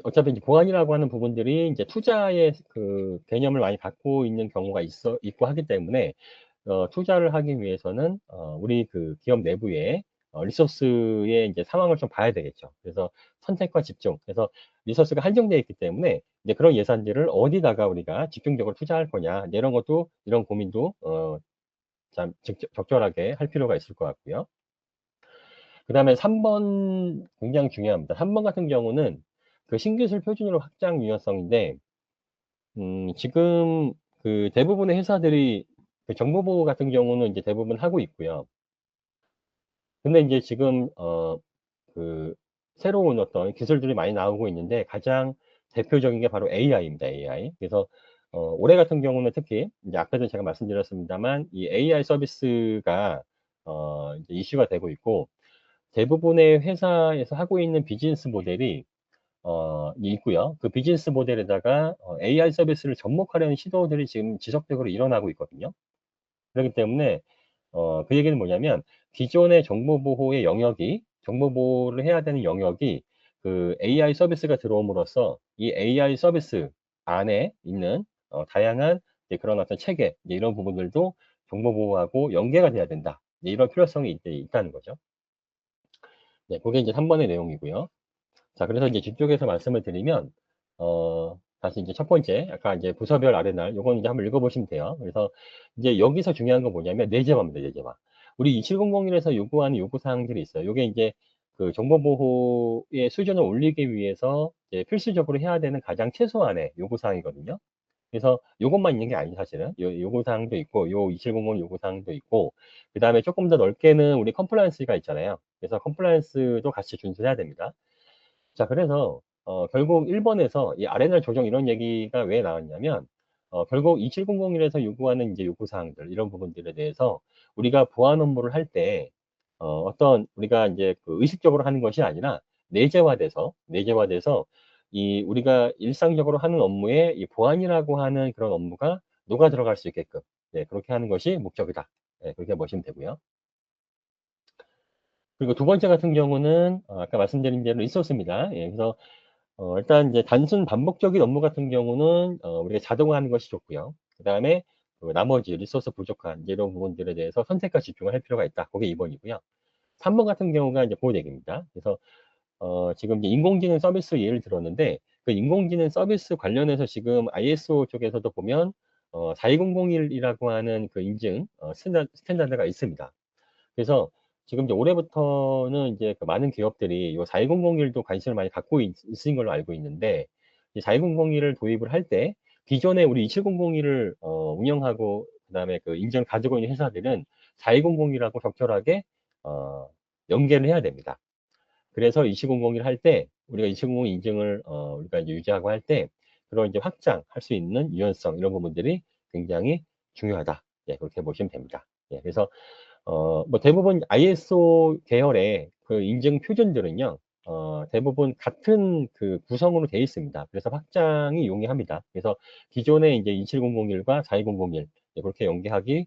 어차피 이제 보안이라고 하는 부분들이 이제 투자의 그 개념을 많이 갖고 있는 경우가 있고 하기 때문에, 투자를 하기 위해서는, 우리 그 기업 내부에, 리소스의 이제 상황을 좀 봐야 되겠죠. 그래서 선택과 집중. 그래서 리소스가 한정되어 있기 때문에, 이제 그런 예산들을 어디다가 우리가 집중적으로 투자할 거냐. 이제 이런 것도, 이런 고민도, 참 적절하게 할 필요가 있을 것 같고요. 그 다음에 3번 굉장히 중요합니다. 3번 같은 경우는 그 신기술 표준으로 확장 유연성인데, 지금 그 대부분의 회사들이 그 정보보호 같은 경우는 이제 대부분 하고 있고요. 근데 이제 지금, 그 새로운 어떤 기술들이 많이 나오고 있는데 가장 대표적인 게 바로 AI입니다. AI. 그래서, 올해 같은 경우는 특히 이제 앞에도 제가 말씀드렸습니다만 이 AI 서비스가, 이제 이슈가 되고 있고, 대부분의 회사에서 하고 있는 비즈니스 모델이 있고요. 그 비즈니스 모델에다가 AI 서비스를 접목하려는 시도들이 지금 지속적으로 일어나고 있거든요. 그렇기 때문에 그 얘기는 뭐냐면 기존의 정보 보호의 영역이 정보 보호를 해야 되는 영역이 그 AI 서비스가 들어옴으로써 이 AI 서비스 안에 있는 다양한 이제 그런 어떤 체계 이제 이런 부분들도 정보 보호하고 연계가 돼야 된다. 이제 이런 필요성이 있다는 거죠. 네, 그게 이제 3번의 내용이고요. 자, 그래서 이제 뒤쪽에서 말씀을 드리면, 다시 이제 첫 번째, 아까 이제 부서별 아레나, 요건 이제 한번 읽어보시면 돼요. 그래서 이제 여기서 중요한 건 뭐냐면, 내재화입니다, 내재화. 우리 27001에서 요구하는 요구사항들이 있어요. 요게 이제 그 정보보호의 수준을 올리기 위해서 이제 필수적으로 해야 되는 가장 최소한의 요구사항이거든요. 그래서 요것만 있는 게 아니죠, 사실은. 요구사항도 있고, 요 2700 요구사항도 있고, 그 다음에 조금 더 넓게는 우리 컴플라이언스가 있잖아요. 그래서 컴플라이언스도 같이 준수해야 됩니다. 자, 그래서 결국 1번에서 이 아레나 조정 이런 얘기가 왜 나왔냐면 결국 2700에서 요구하는 이제 요구사항들 이런 부분들에 대해서 우리가 보안 업무를 할 때 어떤 우리가 이제 그 의식적으로 하는 것이 아니라 내재화돼서 이 우리가 일상적으로 하는 업무에 이 보안이라고 하는 그런 업무가 녹아 들어갈 수 있게끔 네, 그렇게 하는 것이 목적이다. 네, 그렇게 보시면 되고요. 그리고 두 번째 같은 경우는 아까 말씀드린 대로 리소스입니다. 예, 그래서 일단 이제 단순 반복적인 업무 같은 경우는 우리가 자동화하는 것이 좋고요. 그 다음에 나머지 리소스 부족한 이제 이런 부분들에 대해서 선택과 집중을 할 필요가 있다. 그게 2번이고요. 3번 같은 경우가 이제 그 얘기입니다. 그래서 지금 이제 인공지능 서비스 예를 들었는데 그 인공지능 서비스 관련해서 지금 ISO 쪽에서도 보면 42001이라고 하는 그 인증 스탠다드가 있습니다. 그래서 지금 이제 올해부터는 이제 그 많은 기업들이 이 42001도 관심을 많이 갖고 있는 걸로 알고 있는데, 이 42001을 도입을 할 때 기존에 우리 2700을 운영하고 그다음에 그 인증을 가지고 있는 회사들은 4200이라고 적절하게 어, 연계를 해야 됩니다. 그래서 2700을 할 때 우리가 2700 인증을 우리가 이제 유지하고 할 때 그런 이제 확장할 수 있는 유연성 이런 부분들이 굉장히 중요하다. 예, 그렇게 보시면 됩니다. 예, 그래서 뭐 대부분 ISO 계열의 그 인증 표준들은요, 대부분 같은 그 구성으로 되어 있습니다. 그래서 확장이 용이합니다. 그래서 기존의 이제 27001과 4200 그렇게 연계하기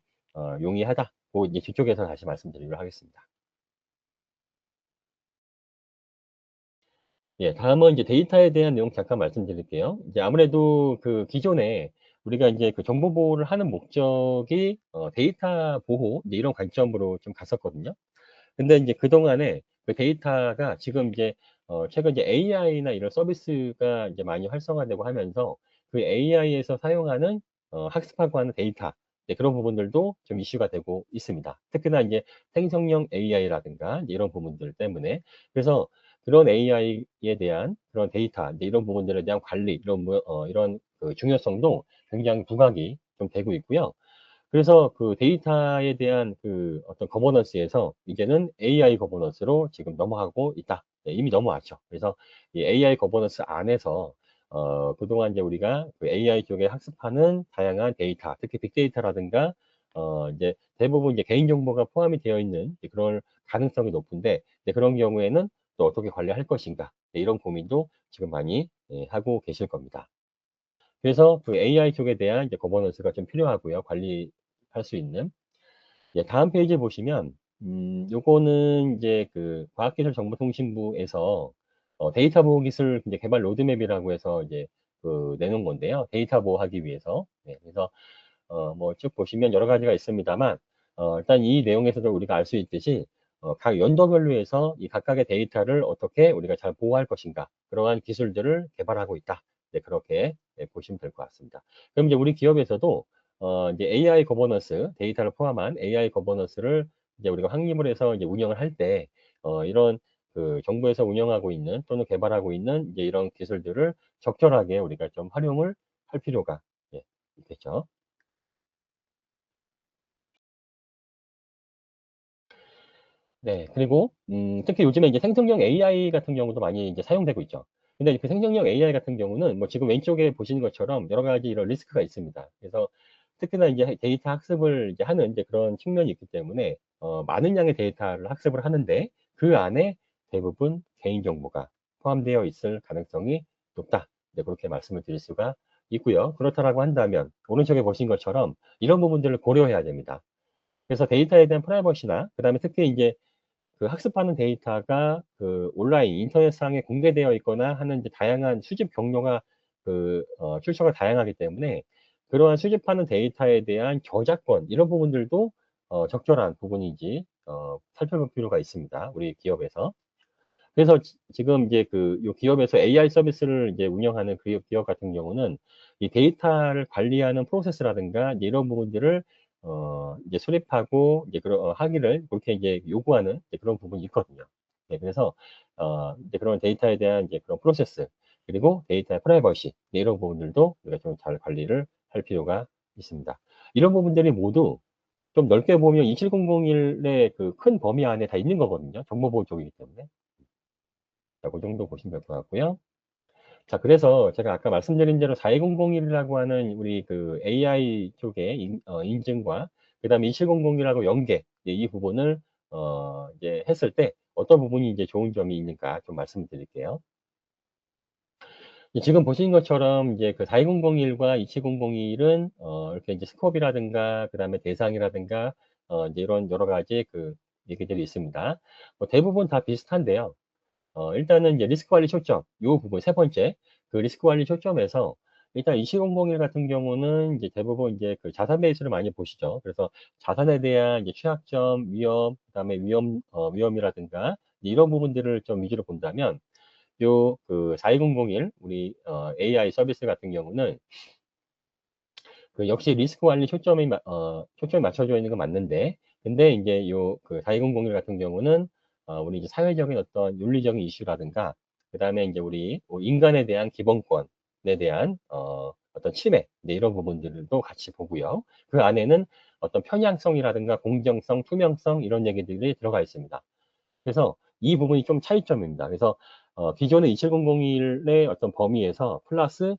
용이하다. 그 이제 뒤쪽에서 다시 말씀드리도록 하겠습니다. 예, 다음은 이제 데이터에 대한 내용 잠깐 말씀드릴게요. 이제 아무래도 그 기존에 우리가 이제 그 정보 보호를 하는 목적이 데이터 보호 이제 이런 관점으로 좀 갔었거든요. 근데 이제 그동안에 그 데이터가 지금 이제 최근 이제 AI나 이런 서비스가 이제 많이 활성화되고 하면서 그 AI에서 사용하는 학습하고 하는 데이터 이제 그런 부분들도 좀 이슈가 되고 있습니다. 특히나 이제 생성형 AI라든가 이런 부분들 때문에 그래서 그런 AI에 대한 그런 데이터 이제 이런 부분들에 대한 관리 이런 그 중요성도 굉장히 부각이 좀 되고 있고요. 그래서 그 데이터에 대한 그 어떤 거버넌스에서 이제는 AI 거버넌스로 지금 넘어가고 있다. 네, 이미 넘어왔죠. 그래서 이 AI 거버넌스 안에서 그동안 이제 우리가 그 AI 쪽에 학습하는 다양한 데이터, 특히 빅데이터라든가 이제 대부분 이제 개인정보가 포함이 되어 있는 이제 그런 가능성이 높은데 이제 그런 경우에는 또 어떻게 관리할 것인가 네, 이런 고민도 지금 많이 하고 계실 겁니다. 그래서 그 AI 쪽에 대한 이제 거버넌스가 좀 필요하고요. 관리할 수 있는. 예, 다음 페이지 보시면, 요거는 이제 그 과학기술정보통신부에서 데이터 보호 기술 이제 개발 로드맵이라고 해서 이제 그 내놓은 건데요. 데이터 보호하기 위해서. 네, 그래서 뭐 쭉 보시면 여러 가지가 있습니다만, 일단 이 내용에서도 우리가 알 수 있듯이, 각 연도별로 해서 이 각각의 데이터를 어떻게 우리가 잘 보호할 것인가, 그러한 기술들을 개발하고 있다. 네, 그렇게 보시면 될 것 같습니다. 그럼 이제 우리 기업에서도, 이제 AI 거버넌스, 데이터를 포함한 AI 거버넌스를 이제 우리가 확립을 해서 이제 운영을 할 때, 이런 그 정부에서 운영하고 있는 또는 개발하고 있는 이제 이런 기술들을 적절하게 우리가 좀 활용을 할 필요가 예, 있겠죠. 네. 그리고 특히 요즘에 이제 생성형 AI 같은 경우도 많이 이제 사용되고 있죠. 근데 그 생성형 AI 같은 경우는 뭐 지금 왼쪽에 보시는 것처럼 여러 가지 이런 리스크가 있습니다. 그래서 특히나 이제 데이터 학습을 이제 하는 이제 그런 측면이 있기 때문에 많은 양의 데이터를 학습을 하는데 그 안에 대부분 개인정보가 포함되어 있을 가능성이 높다. 이제 그렇게 말씀을 드릴 수가 있고요. 그렇다라고 한다면 오른쪽에 보신 것처럼 이런 부분들을 고려해야 됩니다. 그래서 데이터에 대한 프라이버시나 그다음에 특히 이제 그 학습하는 데이터가 그 온라인 인터넷상에 공개되어 있거나 하는 이제 다양한 수집 경로가 출처가 다양하기 때문에 그러한 수집하는 데이터에 대한 저작권 이런 부분들도 적절한 부분인지 살펴볼 필요가 있습니다. 우리 기업에서. 그래서 지금 이제 요 기업에서 AI 서비스를 이제 운영하는 그 기업 같은 경우는 이 데이터를 관리하는 프로세스라든가 이제 이런 부분들을 이제 수립하고 이제 하기를 그렇게 이제 요구하는 이제 그런 부분이 있거든요. 네, 그래서 이제 그런 데이터에 대한 이제 그런 프로세스 그리고 데이터의 프라이버시 네, 이런 부분들도 우리가 좀 잘 관리를 할 필요가 있습니다. 이런 부분들이 모두 좀 넓게 보면 27001의 그 큰 범위 안에 다 있는 거거든요. 정보보호 쪽이기 때문에. 자, 그 정도 보시면 될 것 같고요. 자, 그래서 제가 아까 말씀드린 대로 4201이라고 하는 우리 그 AI 쪽의 인증과 그다음에 2700이라고 연계 이 부분을 이제 했을 때 어떤 부분이 이제 좋은 점이 있는가 좀 말씀드릴게요. 지금 보신 것처럼 이제 그 42001과 2701은 이렇게 이제 스코업이라든가 그다음에 대상이라든가 이제 이런 여러 가지 그 얘기들이 있습니다. 뭐 대부분 다 비슷한데요. 일단은 이제 리스크 관리 초점, 요 부분 세 번째, 그 리스크 관리 초점에서 일단 20001 같은 경우는 이제 대부분 이제 그 자산 베이스를 많이 보시죠. 그래서 자산에 대한 이제 취약점, 위험, 그다음에 위험이라든가 이런 부분들을 좀 위주로 본다면 요 그 42001 우리 AI 서비스 같은 경우는 그 역시 리스크 관리 초점이 맞춰져 있는 건 맞는데, 근데 이제 요 그 4201 같은 경우는 우리 이제 사회적인 어떤 윤리적인 이슈라든가, 그 다음에 이제 우리 뭐 인간에 대한 기본권에 대한 어떤 침해, 네, 이런 부분들도 같이 보고요. 그 안에는 어떤 편향성이라든가 공정성, 투명성 이런 얘기들이 들어가 있습니다. 그래서 이 부분이 좀 차이점입니다. 그래서 기존의 27001의 어떤 범위에서 플러스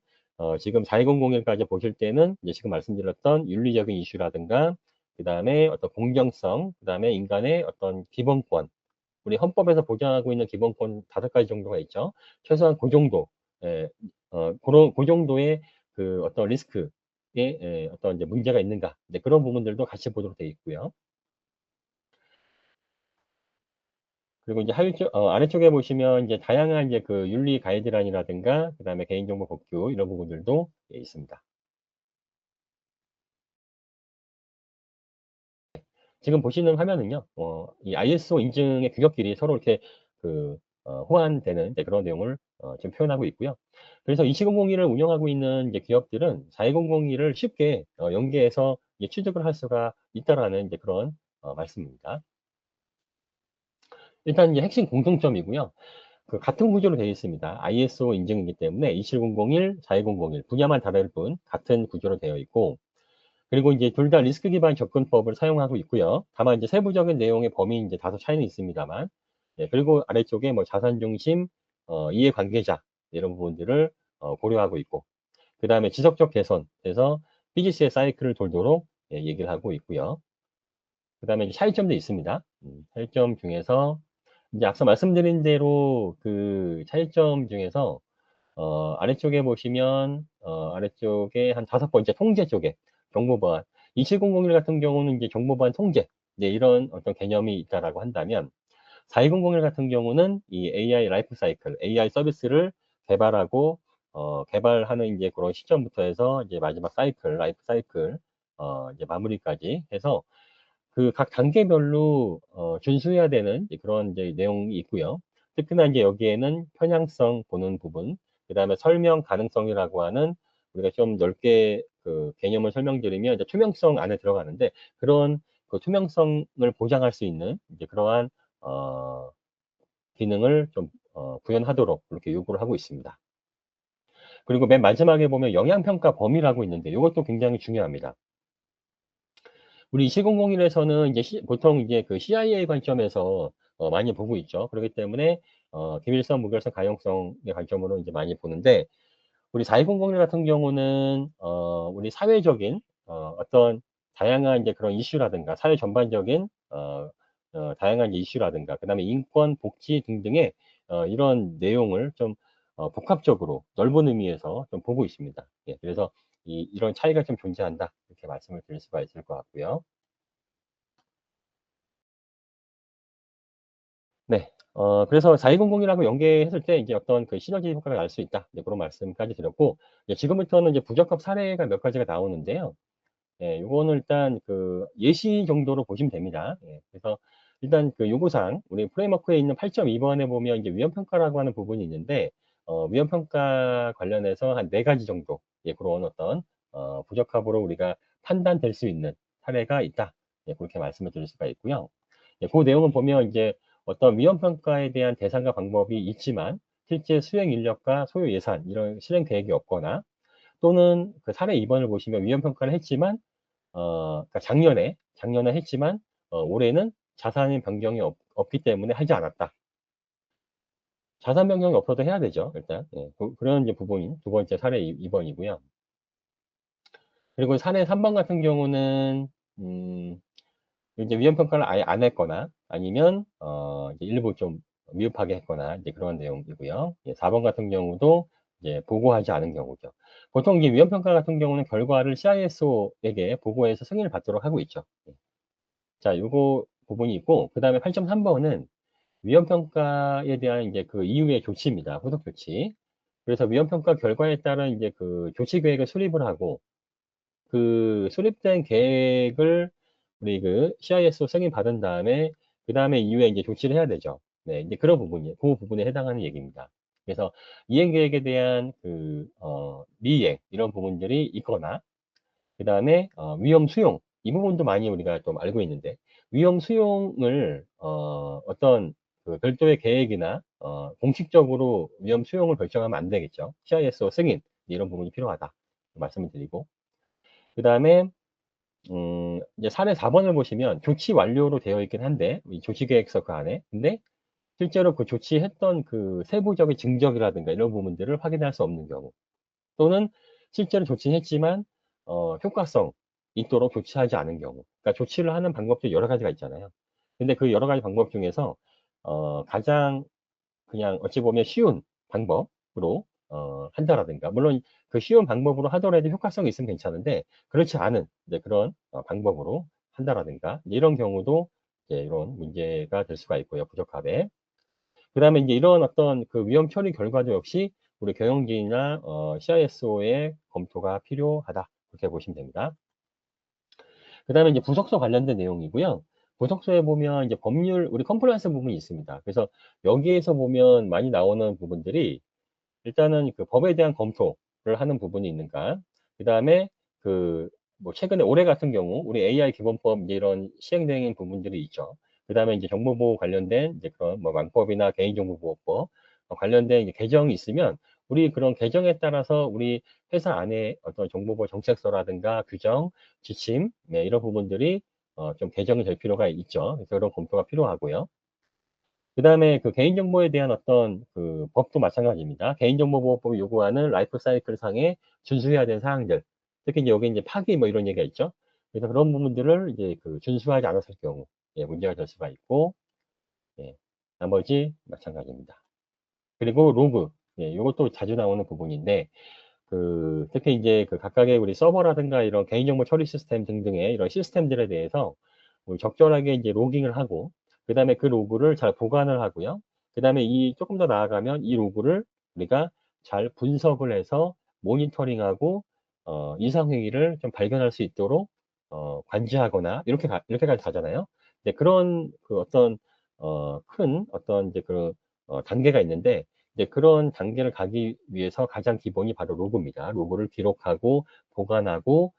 지금 4001까지 보실 때는 이제 지금 말씀드렸던 윤리적인 이슈라든가 그다음에 어떤 공정성, 그다음에 인간의 어떤 기본권, 우리 헌법에서 보장하고 있는 기본권 5가지 정도가 있죠. 최소한 그 정도, 예, 그 정도의 그 어떤 리스크 어떤 이제 문제가 있는가. 네, 그런 부분들도 같이 보도록 되어 있고요. 그리고 이제 아래쪽에 보시면 이제 다양한 이제 그 윤리 가이드라인이라든가, 그 다음에 개인정보 복구, 이런 부분들도 있습니다. 지금 보시는 화면은요, 이 ISO 인증의 규격끼리 서로 이렇게 그, 호환되는 이제 그런 내용을 지금 표현하고 있고요. 그래서 27001을 운영하고 있는 이제 기업들은 42001을 쉽게 연계해서 이제 취득을 할 수가 있다라는 이제 그런 말씀입니다. 일단 이제 핵심 공통점이고요. 그 같은 구조로 되어 있습니다. ISO 인증이기 때문에 27001, 4201 분야만 다를 뿐 같은 구조로 되어 있고, 그리고 이제 둘 다 리스크 기반 접근법을 사용하고 있고요. 다만 이제 세부적인 내용의 범위 이제 다소 차이는 있습니다만, 예, 그리고 아래쪽에 뭐 자산 중심, 이해관계자 이런 부분들을 고려하고 있고, 그 다음에 지속적 개선, 그래서 PGC의 사이클을 돌도록 얘기를 하고 있고요. 그 다음에 이제 차이점도 있습니다. 차이점 중에서 이제 앞서 말씀드린 대로 그 차이점 중에서 아래쪽에 보시면 아래쪽에 한 5번째 통제 쪽에 정보보안 27001 같은 경우는 이제 정보보안 통제, 네, 이런 어떤 개념이 있다라고 한다면 4201 같은 경우는 이 AI 라이프 사이클, AI 서비스를 개발하고 개발하는 이제 그런 시점부터 해서 이제 마지막 사이클, 라이프 사이클 이제 마무리까지 해서 그 각 단계별로 준수해야 되는 이제 그런 이제 내용이 있고요. 특히나 이제 여기에는 편향성 보는 부분, 그 다음에 설명 가능성이라고 하는 우리가 좀 넓게 그 개념을 설명드리면 이제 투명성 안에 들어가는데 그런 그 투명성을 보장할 수 있는 이제 그러한 어, 기능을 좀 구현하도록 그렇게 요구를 하고 있습니다. 그리고 맨 마지막에 보면 영향평가 범위라고 있는데 이것도 굉장히 중요합니다. 우리 2001에서는 이제 보통 이제 그 CIA 관점에서 많이 보고 있죠. 그렇기 때문에 기밀성, 무결성, 가용성의 관점으로 이제 많이 보는데 우리 4101 같은 경우는 우리 사회적인 어떤 다양한 이제 그런 이슈라든가 사회 전반적인 다양한 이슈라든가 그다음에 인권, 복지 등등의 이런 내용을 좀 복합적으로 넓은 의미에서 좀 보고 있습니다. 예, 그래서 이런 차이가 좀 존재한다 이렇게 말씀을 드릴 수가 있을 것 같고요. 네. 그래서 4200이라고 연계했을 때 이제 어떤 그 시너지 효과가 날 수 있다. 이제 그런 말씀까지 드렸고, 이제 지금부터는 이제 부적합 사례가 몇 가지가 나오는데요. 예, 요거는 일단 그 예시 정도로 보시면 됩니다. 예, 그래서 일단 그 요구사항, 우리 프레임워크에 있는 8.2번에 보면 이제 위험평가라고 하는 부분이 있는데, 위험평가 관련해서 한 4가지 정도, 예, 그런 어떤, 부적합으로 우리가 판단될 수 있는 사례가 있다. 예, 그렇게 말씀을 드릴 수가 있고요. 예, 그 내용은 보면 이제 어떤 위험평가에 대한 대상과 방법이 있지만, 실제 수행 인력과 소요 예산, 이런 실행 계획이 없거나, 또는 그 사례 2번을 보시면 위험평가를 했지만, 그러니까 작년에 했지만, 올해는 자산 변경이 없기 때문에 하지 않았다. 자산 변경이 없어도 해야 되죠, 일단. 예, 그런 이제 부분이 두 번째 사례 2번이고요. 그리고 사례 3번 같은 경우는, 이제 위험평가를 아예 안 했거나, 아니면, 이제 일부 좀 미흡하게 했거나, 이제 그런 내용이고요. 예, 4번 같은 경우도 이제 보고하지 않은 경우죠. 보통 이제 위험평가 같은 경우는 결과를 CISO에게 보고해서 승인을 받도록 하고 있죠. 예. 자, 요거 부분이 있고, 그 다음에 8.3번은 위험평가에 대한 이제 그 이후의 조치입니다. 후속 조치. 그래서 위험평가 결과에 따른 이제 그 조치 계획을 수립을 하고, 그 수립된 계획을 우리 그 CISO 승인 받은 다음에, 그 다음에 이후에 이제 조치를 해야 되죠. 네, 이제 그런 부분이, 그 부분에 해당하는 얘기입니다. 그래서 이행 계획에 대한 그, 미이행, 이런 부분들이 있거나, 그 다음에 위험 수용 이 부분도 많이 우리가 좀 알고 있는데 위험 수용을 어떤 그 별도의 계획이나 공식적으로 위험 수용을 결정하면 안 되겠죠. CISO 승인 이런 부분이 필요하다 말씀을 드리고 그 다음에 이제 사례 4번을 보시면 조치 완료로 되어 있긴 한데 이 조치 계획서 그 안에 근데 실제로 그 조치했던 그 세부적인 증적이라든가 이런 부분들을 확인할 수 없는 경우 또는 실제로 조치했지만 효과성 있도록 조치하지 않은 경우. 그러니까 조치를 하는 방법도 여러 가지가 있잖아요. 근데 그 여러 가지 방법 중에서 가장 그냥 어찌 보면 쉬운 방법으로 한다라든가. 물론 그 쉬운 방법으로 하더라도 효과성이 있으면 괜찮은데, 그렇지 않은 이제 그런 방법으로 한다라든가, 이런 경우도 이제 이런 문제가 될 수가 있고요. 부적합에. 그 다음에 이제 이런 어떤 그 위험 처리 결과도 역시 우리 경영진이나 CISO의 검토가 필요하다. 그렇게 보시면 됩니다. 그 다음에 이제 부속서 관련된 내용이고요. 부속서에 보면 이제 법률, 우리 컴플라이언스 부분이 있습니다. 그래서 여기에서 보면 많이 나오는 부분들이 일단은 그 법에 대한 검토를 하는 부분이 있는가. 그 다음에 그, 뭐, 최근에 올해 같은 경우, 우리 AI 기본법 이제 이런 시행되는 부분들이 있죠. 그 다음에 이제 정보보호 관련된 이제 그런 뭐 왕법이나 개인정보보호법 관련된 이제 개정이 있으면 우리 그런 개정에 따라서 우리 회사 안에 어떤 정보보호 정책서라든가 규정, 지침, 네, 이런 부분들이 좀 개정이 될 필요가 있죠. 그래서 이런 검토가 필요하고요. 그 다음에 그 개인정보에 대한 어떤 그 법도 마찬가지입니다. 개인정보보호법이 요구하는 라이프 사이클 상에 준수해야 되는 사항들. 특히 이제 여기 이제 파기 뭐 이런 얘기가 있죠. 그래서 그런 부분들을 이제 그 준수하지 않았을 경우, 예, 문제가 될 수가 있고, 예, 나머지 마찬가지입니다. 그리고 로그. 예, 이것도 자주 나오는 부분인데, 그, 특히 이제 그 각각의 우리 서버라든가 이런 개인정보 처리 시스템 등등의 이런 시스템들에 대해서 우리 적절하게 이제 로깅을 하고, 그 다음에 그 로그를 잘 보관을 하고요. 그 다음에 이 조금 더 나아가면 이 로그를 우리가 잘 분석을 해서 모니터링하고, 이상행위를 좀 발견할 수 있도록, 관리하거나, 이렇게까지 가잖아요. 근데 그런 그 어떤, 큰 어떤 이제 그, 단계가 있는데, 이제 그런 단계를 가기 위해서 가장 기본이 바로 로그입니다. 로그를 기록하고 보관하고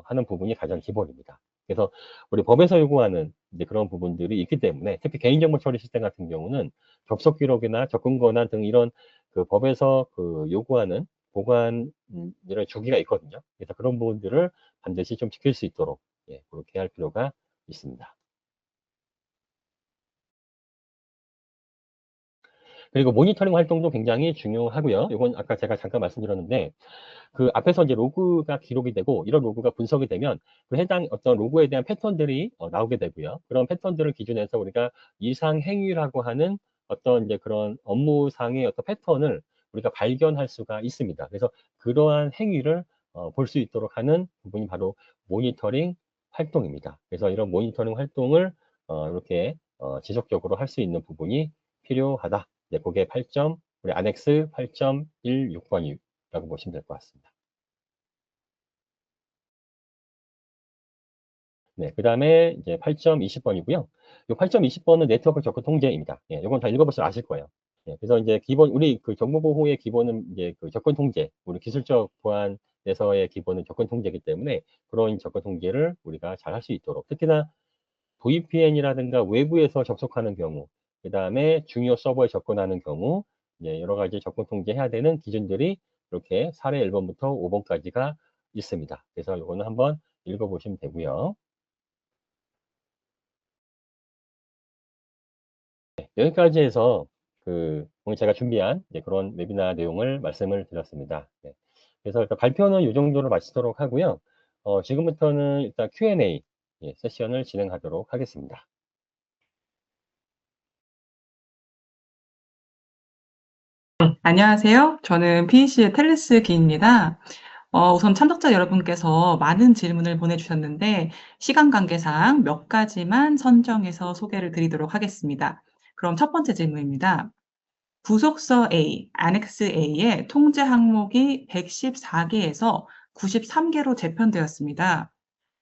하는 부분이 가장 기본입니다. 그래서 우리 법에서 요구하는 이제 그런 부분들이 있기 때문에 특히 개인정보 처리 시스템 같은 경우는 접속 기록이나 접근 권한 등 이런 그 법에서 그 요구하는 보관 이런 주기가 있거든요. 그래서 그런 부분들을 반드시 좀 지킬 수 있도록 예, 그렇게 할 필요가 있습니다. 그리고 모니터링 활동도 굉장히 중요하고요. 이건 아까 제가 잠깐 말씀드렸는데 그 앞에서 이제 로그가 기록이 되고 이런 로그가 분석이 되면 그 해당 어떤 로그에 대한 패턴들이 나오게 되고요. 그런 패턴들을 기준해서 우리가 이상 행위라고 하는 어떤 이제 그런 업무상의 어떤 패턴을 우리가 발견할 수가 있습니다. 그래서 그러한 행위를 볼 수 있도록 하는 부분이 바로 모니터링 활동입니다. 그래서 이런 모니터링 활동을 이렇게 지속적으로 할 수 있는 부분이 필요하다. 네, 그게 8점, 우리 안엑스 8.16번이라고 보시면 될 것 같습니다. 네, 그 다음에 이제 8.20번이고요. 이 8.20번은 네트워크 접근 통제입니다. 예, 이건 다 읽어보시면 아실 거예요. 예, 그래서 이제 기본, 우리 그 정보보호의 기본은 이제 그 접근 통제, 우리 기술적 보안에서의 기본은 접근 통제이기 때문에 그런 접근 통제를 우리가 잘 할 수 있도록 특히나 VPN이라든가 외부에서 접속하는 경우, 그 다음에 중요 서버에 접근하는 경우, 이제 여러 가지 접근 통제해야 되는 기준들이 이렇게 사례 1번부터 5번까지가 있습니다. 그래서 이거는 한번 읽어보시면 되고요. 여기까지 해서 그 오늘 제가 준비한 이제 그런 웨비나 내용을 말씀을 드렸습니다. 네. 그래서 일단 발표는 이 정도로 마치도록 하고요. 지금부터는 일단 Q&A 예, 세션을 진행하도록 하겠습니다. 안녕하세요. 저는 PEC의 텔레스 기입니다. 우선 참석자 여러분께서 많은 질문을 보내주셨는데 시간 관계상 몇 가지만 선정해서 소개를 드리도록 하겠습니다. 그럼 첫 번째 질문입니다. 부속서 A, Annex A의 통제 항목이 114개에서 93개로 재편되었습니다.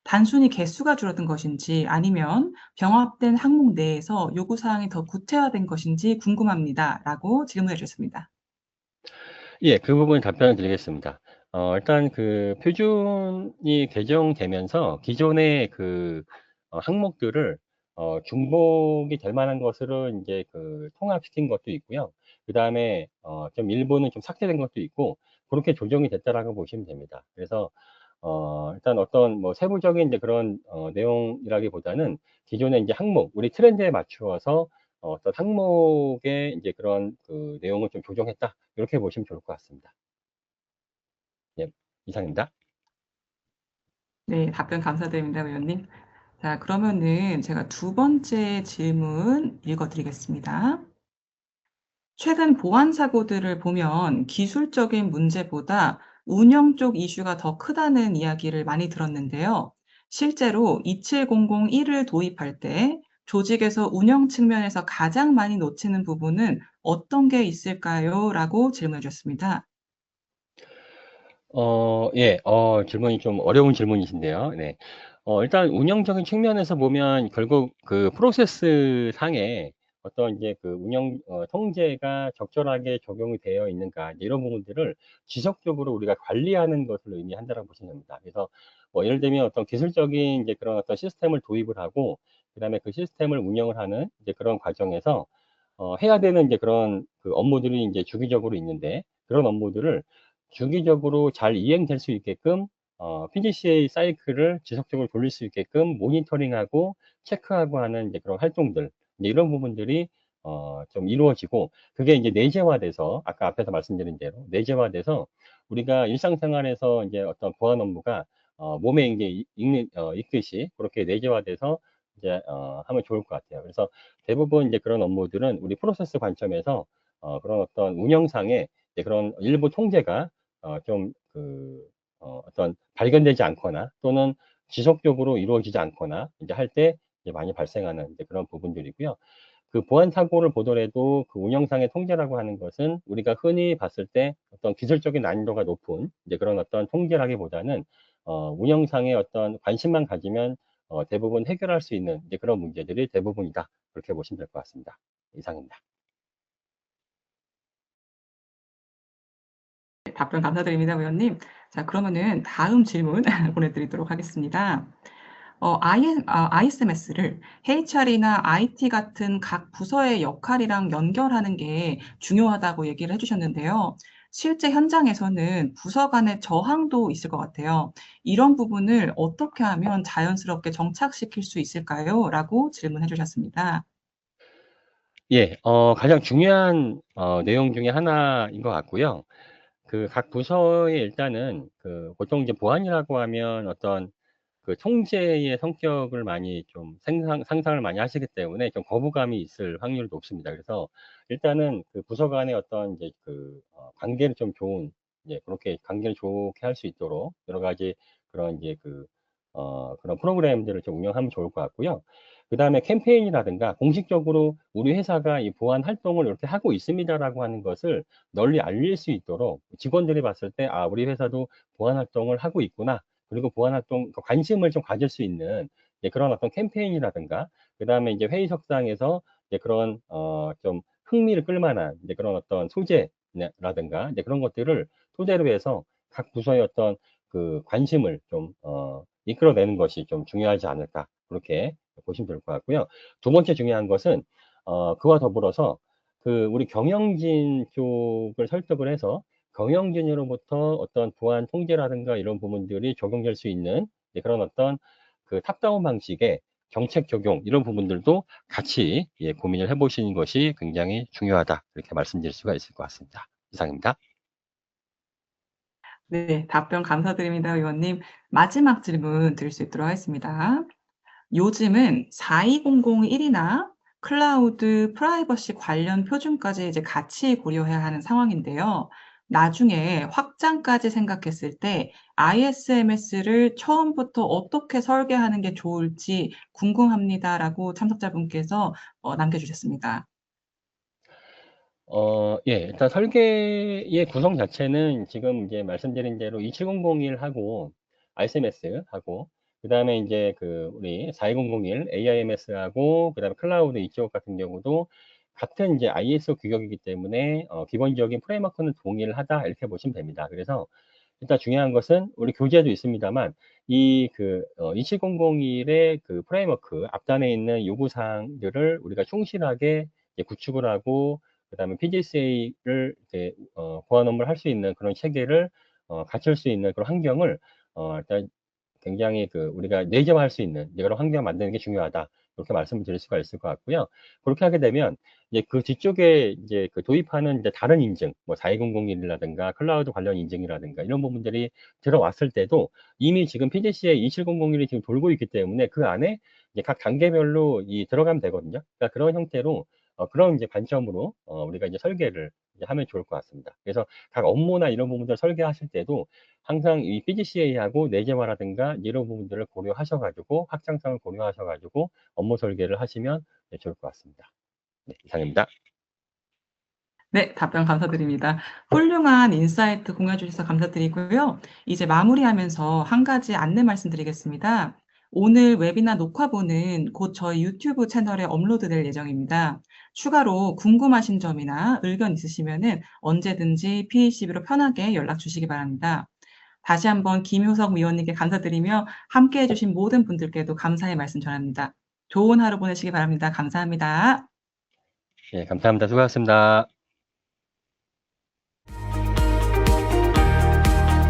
단순히 개수가 줄어든 것인지 아니면 병합된 항목 내에서 요구사항이 더 구체화된 것인지 궁금합니다. 라고 질문해 주셨습니다. 예, 그 부분 답변을 드리겠습니다. 일단 그 표준이 개정되면서 기존의 그 항목들을 중복이 될 만한 것으로 이제 그 통합시킨 것도 있고요. 그 다음에 좀 일부는 좀 삭제된 것도 있고 그렇게 조정이 됐다라고 보시면 됩니다. 그래서 일단 어떤 뭐 세부적인 이제 그런 내용이라기보다는 기존의 이제 항목, 우리 트렌드에 맞추어서 어떤 항목의 이제 그런 그 내용을 좀 조정했다. 이렇게 보시면 좋을 것 같습니다. 예, 이상입니다. 네, 답변 감사드립니다, 의원님. 자, 그러면은 제가 두 번째 질문 읽어드리겠습니다. 최근 보안 사고들을 보면 기술적인 문제보다 운영 쪽 이슈가 더 크다는 이야기를 많이 들었는데요. 실제로 27001을 도입할 때 조직에서 운영 측면에서 가장 많이 놓치는 부분은 어떤 게 있을까요? 라고 질문해 주셨습니다. 예, 질문이 좀 어려운 질문이신데요. 네. 일단 운영적인 측면에서 보면 결국 그 프로세스 상에 어떤 이제 그 통제가 적절하게 적용이 되어 있는가, 이제 이런 부분들을 지속적으로 우리가 관리하는 것을 의미한다고 보시면 됩니다. 그래서 뭐 예를 들면 어떤 기술적인 이제 그런 어떤 시스템을 도입을 하고, 그 다음에 그 시스템을 운영을 하는 이제 그런 과정에서 해야 되는 이제 그런 그 업무들이 이제 주기적으로 있는데, 그런 업무들을 주기적으로 잘 이행될 수 있게끔 PDCA 사이클을 지속적으로 돌릴 수 있게끔 모니터링하고 체크하고 하는 이제 그런 활동들, 이제 이런 부분들이 좀 이루어지고, 그게 이제 내재화돼서 아까 앞에서 말씀드린 대로 내재화돼서 우리가 일상생활에서 이제 어떤 보안 업무가 몸에 이제 익듯이 그렇게 내재화돼서 이제 하면 좋을 것 같아요. 그래서 대부분 이제 그런 업무들은 우리 프로세스 관점에서 그런 어떤 운영상의 이제 그런 일부 통제가 좀 어떤 발견되지 않거나 또는 지속적으로 이루어지지 않거나 이제 할 때 이제 많이 발생하는 이제 그런 부분들이고요. 그 보안 사고를 보더라도 그 운영상의 통제라고 하는 것은 우리가 흔히 봤을 때 어떤 기술적인 난이도가 높은 이제 그런 어떤 통제라기보다는 운영상의 어떤 관심만 가지면 대부분 해결할 수 있는 이제 그런 문제들이 대부분이다. 그렇게 보시면 될 것 같습니다. 이상입니다. 답변 감사드립니다, 의원님. 자, 그러면은 다음 질문 보내드리도록 하겠습니다. ISMS를 HR이나 IT 같은 각 부서의 역할이랑 연결하는 게 중요하다고 얘기를 해주셨는데요. 실제 현장에서는 부서 간의 저항도 있을 것 같아요. 이런 부분을 어떻게 하면 자연스럽게 정착시킬 수 있을까요? 라고 질문해 주셨습니다. 예, 가장 중요한 내용 중에 하나인 것 같고요. 그 각 부서에 일단은 그 보통 이제 보안이라고 하면 어떤 그 통제의 성격을 많이 좀 상상을 많이 하시기 때문에 좀 거부감이 있을 확률이 높습니다. 그래서 일단은 그 부서 간의 어떤 이제 관계를 좀 좋은, 이제 그렇게 관계를 좋게 할 수 있도록 여러 가지 그런 이제 그런 프로그램들을 좀 운영하면 좋을 것 같고요. 그 다음에 캠페인이라든가 공식적으로 우리 회사가 이 보안 활동을 이렇게 하고 있습니다라고 하는 것을 널리 알릴 수 있도록 직원들이 봤을 때, 아, 우리 회사도 보안 활동을 하고 있구나. 그리고 보안 활동 관심을 좀 가질 수 있는 이제 그런 어떤 캠페인이라든가, 그다음에 이제 회의석상에서 이제 그런 좀 흥미를 끌만한 이제 그런 어떤 소재라든가 이제 그런 것들을 토대로 해서 각 부서의 어떤 그 관심을 좀 이끌어내는 것이 좀 중요하지 않을까, 그렇게 보시면 될 것 같고요. 두 번째 중요한 것은 그와 더불어서 그 우리 경영진 쪽을 설득을 해서 경영진으로부터 어떤 보안 통제라든가 이런 부분들이 적용될 수 있는 이제 그런 어떤 그 탑다운 방식의 정책 적용, 이런 부분들도 같이 고민을 해보시는 것이 굉장히 중요하다. 이렇게 말씀드릴 수가 있을 것 같습니다. 이상입니다. 네, 답변 감사드립니다, 의원님. 마지막 질문 드릴 수 있도록 하겠습니다. 요즘은 42001이나 클라우드 프라이버시 관련 표준까지 이제 같이 고려해야 하는 상황인데요. 나중에 확장까지 생각했을 때 ISMS를 처음부터 어떻게 설계하는 게 좋을지 궁금합니다라고 참석자분께서 남겨주셨습니다. 예, 일단 설계의 구성 자체는 지금 이제 말씀드린 대로 27001하고 ISMS하고 그다음에 이제 우리 42001 AIMS하고 그다음에 클라우드 이쪽 같은 경우도 같은 이제 ISO 규격이기 때문에 기본적인 프레임워크는 동일하다, 이렇게 보시면 됩니다. 그래서 일단 중요한 것은 우리 교재도 있습니다만 이 27001의 그 프레임워크 앞단에 있는 요구사항들을 우리가 충실하게 이제 구축을 하고, 그다음에 PDCA를 이제 보안 업무를 할 수 있는 그런 체계를 갖출 수 있는 그런 환경을 일단 굉장히 우리가 내재화할 수 있는 이제 그런 환경을 만드는 게 중요하다. 이렇게 말씀을 드릴 수가 있을 것 같고요. 그렇게 하게 되면 이제 그 뒤쪽에 이제 도입하는 이제 다른 인증, 뭐 42001이라든가 클라우드 관련 인증이라든가 이런 부분들이 들어왔을 때도 이미 지금 PDCA 27001이 지금 돌고 있기 때문에 그 안에 이제 각 단계별로 들어가면 되거든요. 그러니까 그런 형태로 그런 이제 관점으로 우리가 이제 설계를 이제 하면 좋을 것 같습니다. 그래서 각 업무나 이런 부분들 설계하실 때도 항상 이 PDCA하고 내재화라든가 이런 부분들을 고려하셔가지고 확장성을 고려하셔가지고 업무 설계를 하시면 네, 좋을 것 같습니다. 네, 이상입니다. 네, 답변 감사드립니다. 훌륭한 인사이트 공유해 주셔서 감사드리고요. 이제 마무리하면서 한 가지 안내 말씀드리겠습니다. 오늘 웨비나 녹화본은 곧 저희 유튜브 채널에 업로드될 예정입니다. 추가로 궁금하신 점이나 의견 있으시면은 언제든지 PACB로 편하게 연락 주시기 바랍니다. 다시 한번 김효석 위원님께 감사드리며 함께 해주신 모든 분들께도 감사의 말씀 전합니다. 좋은 하루 보내시기 바랍니다. 감사합니다. 예, 감사합니다. 수고하셨습니다.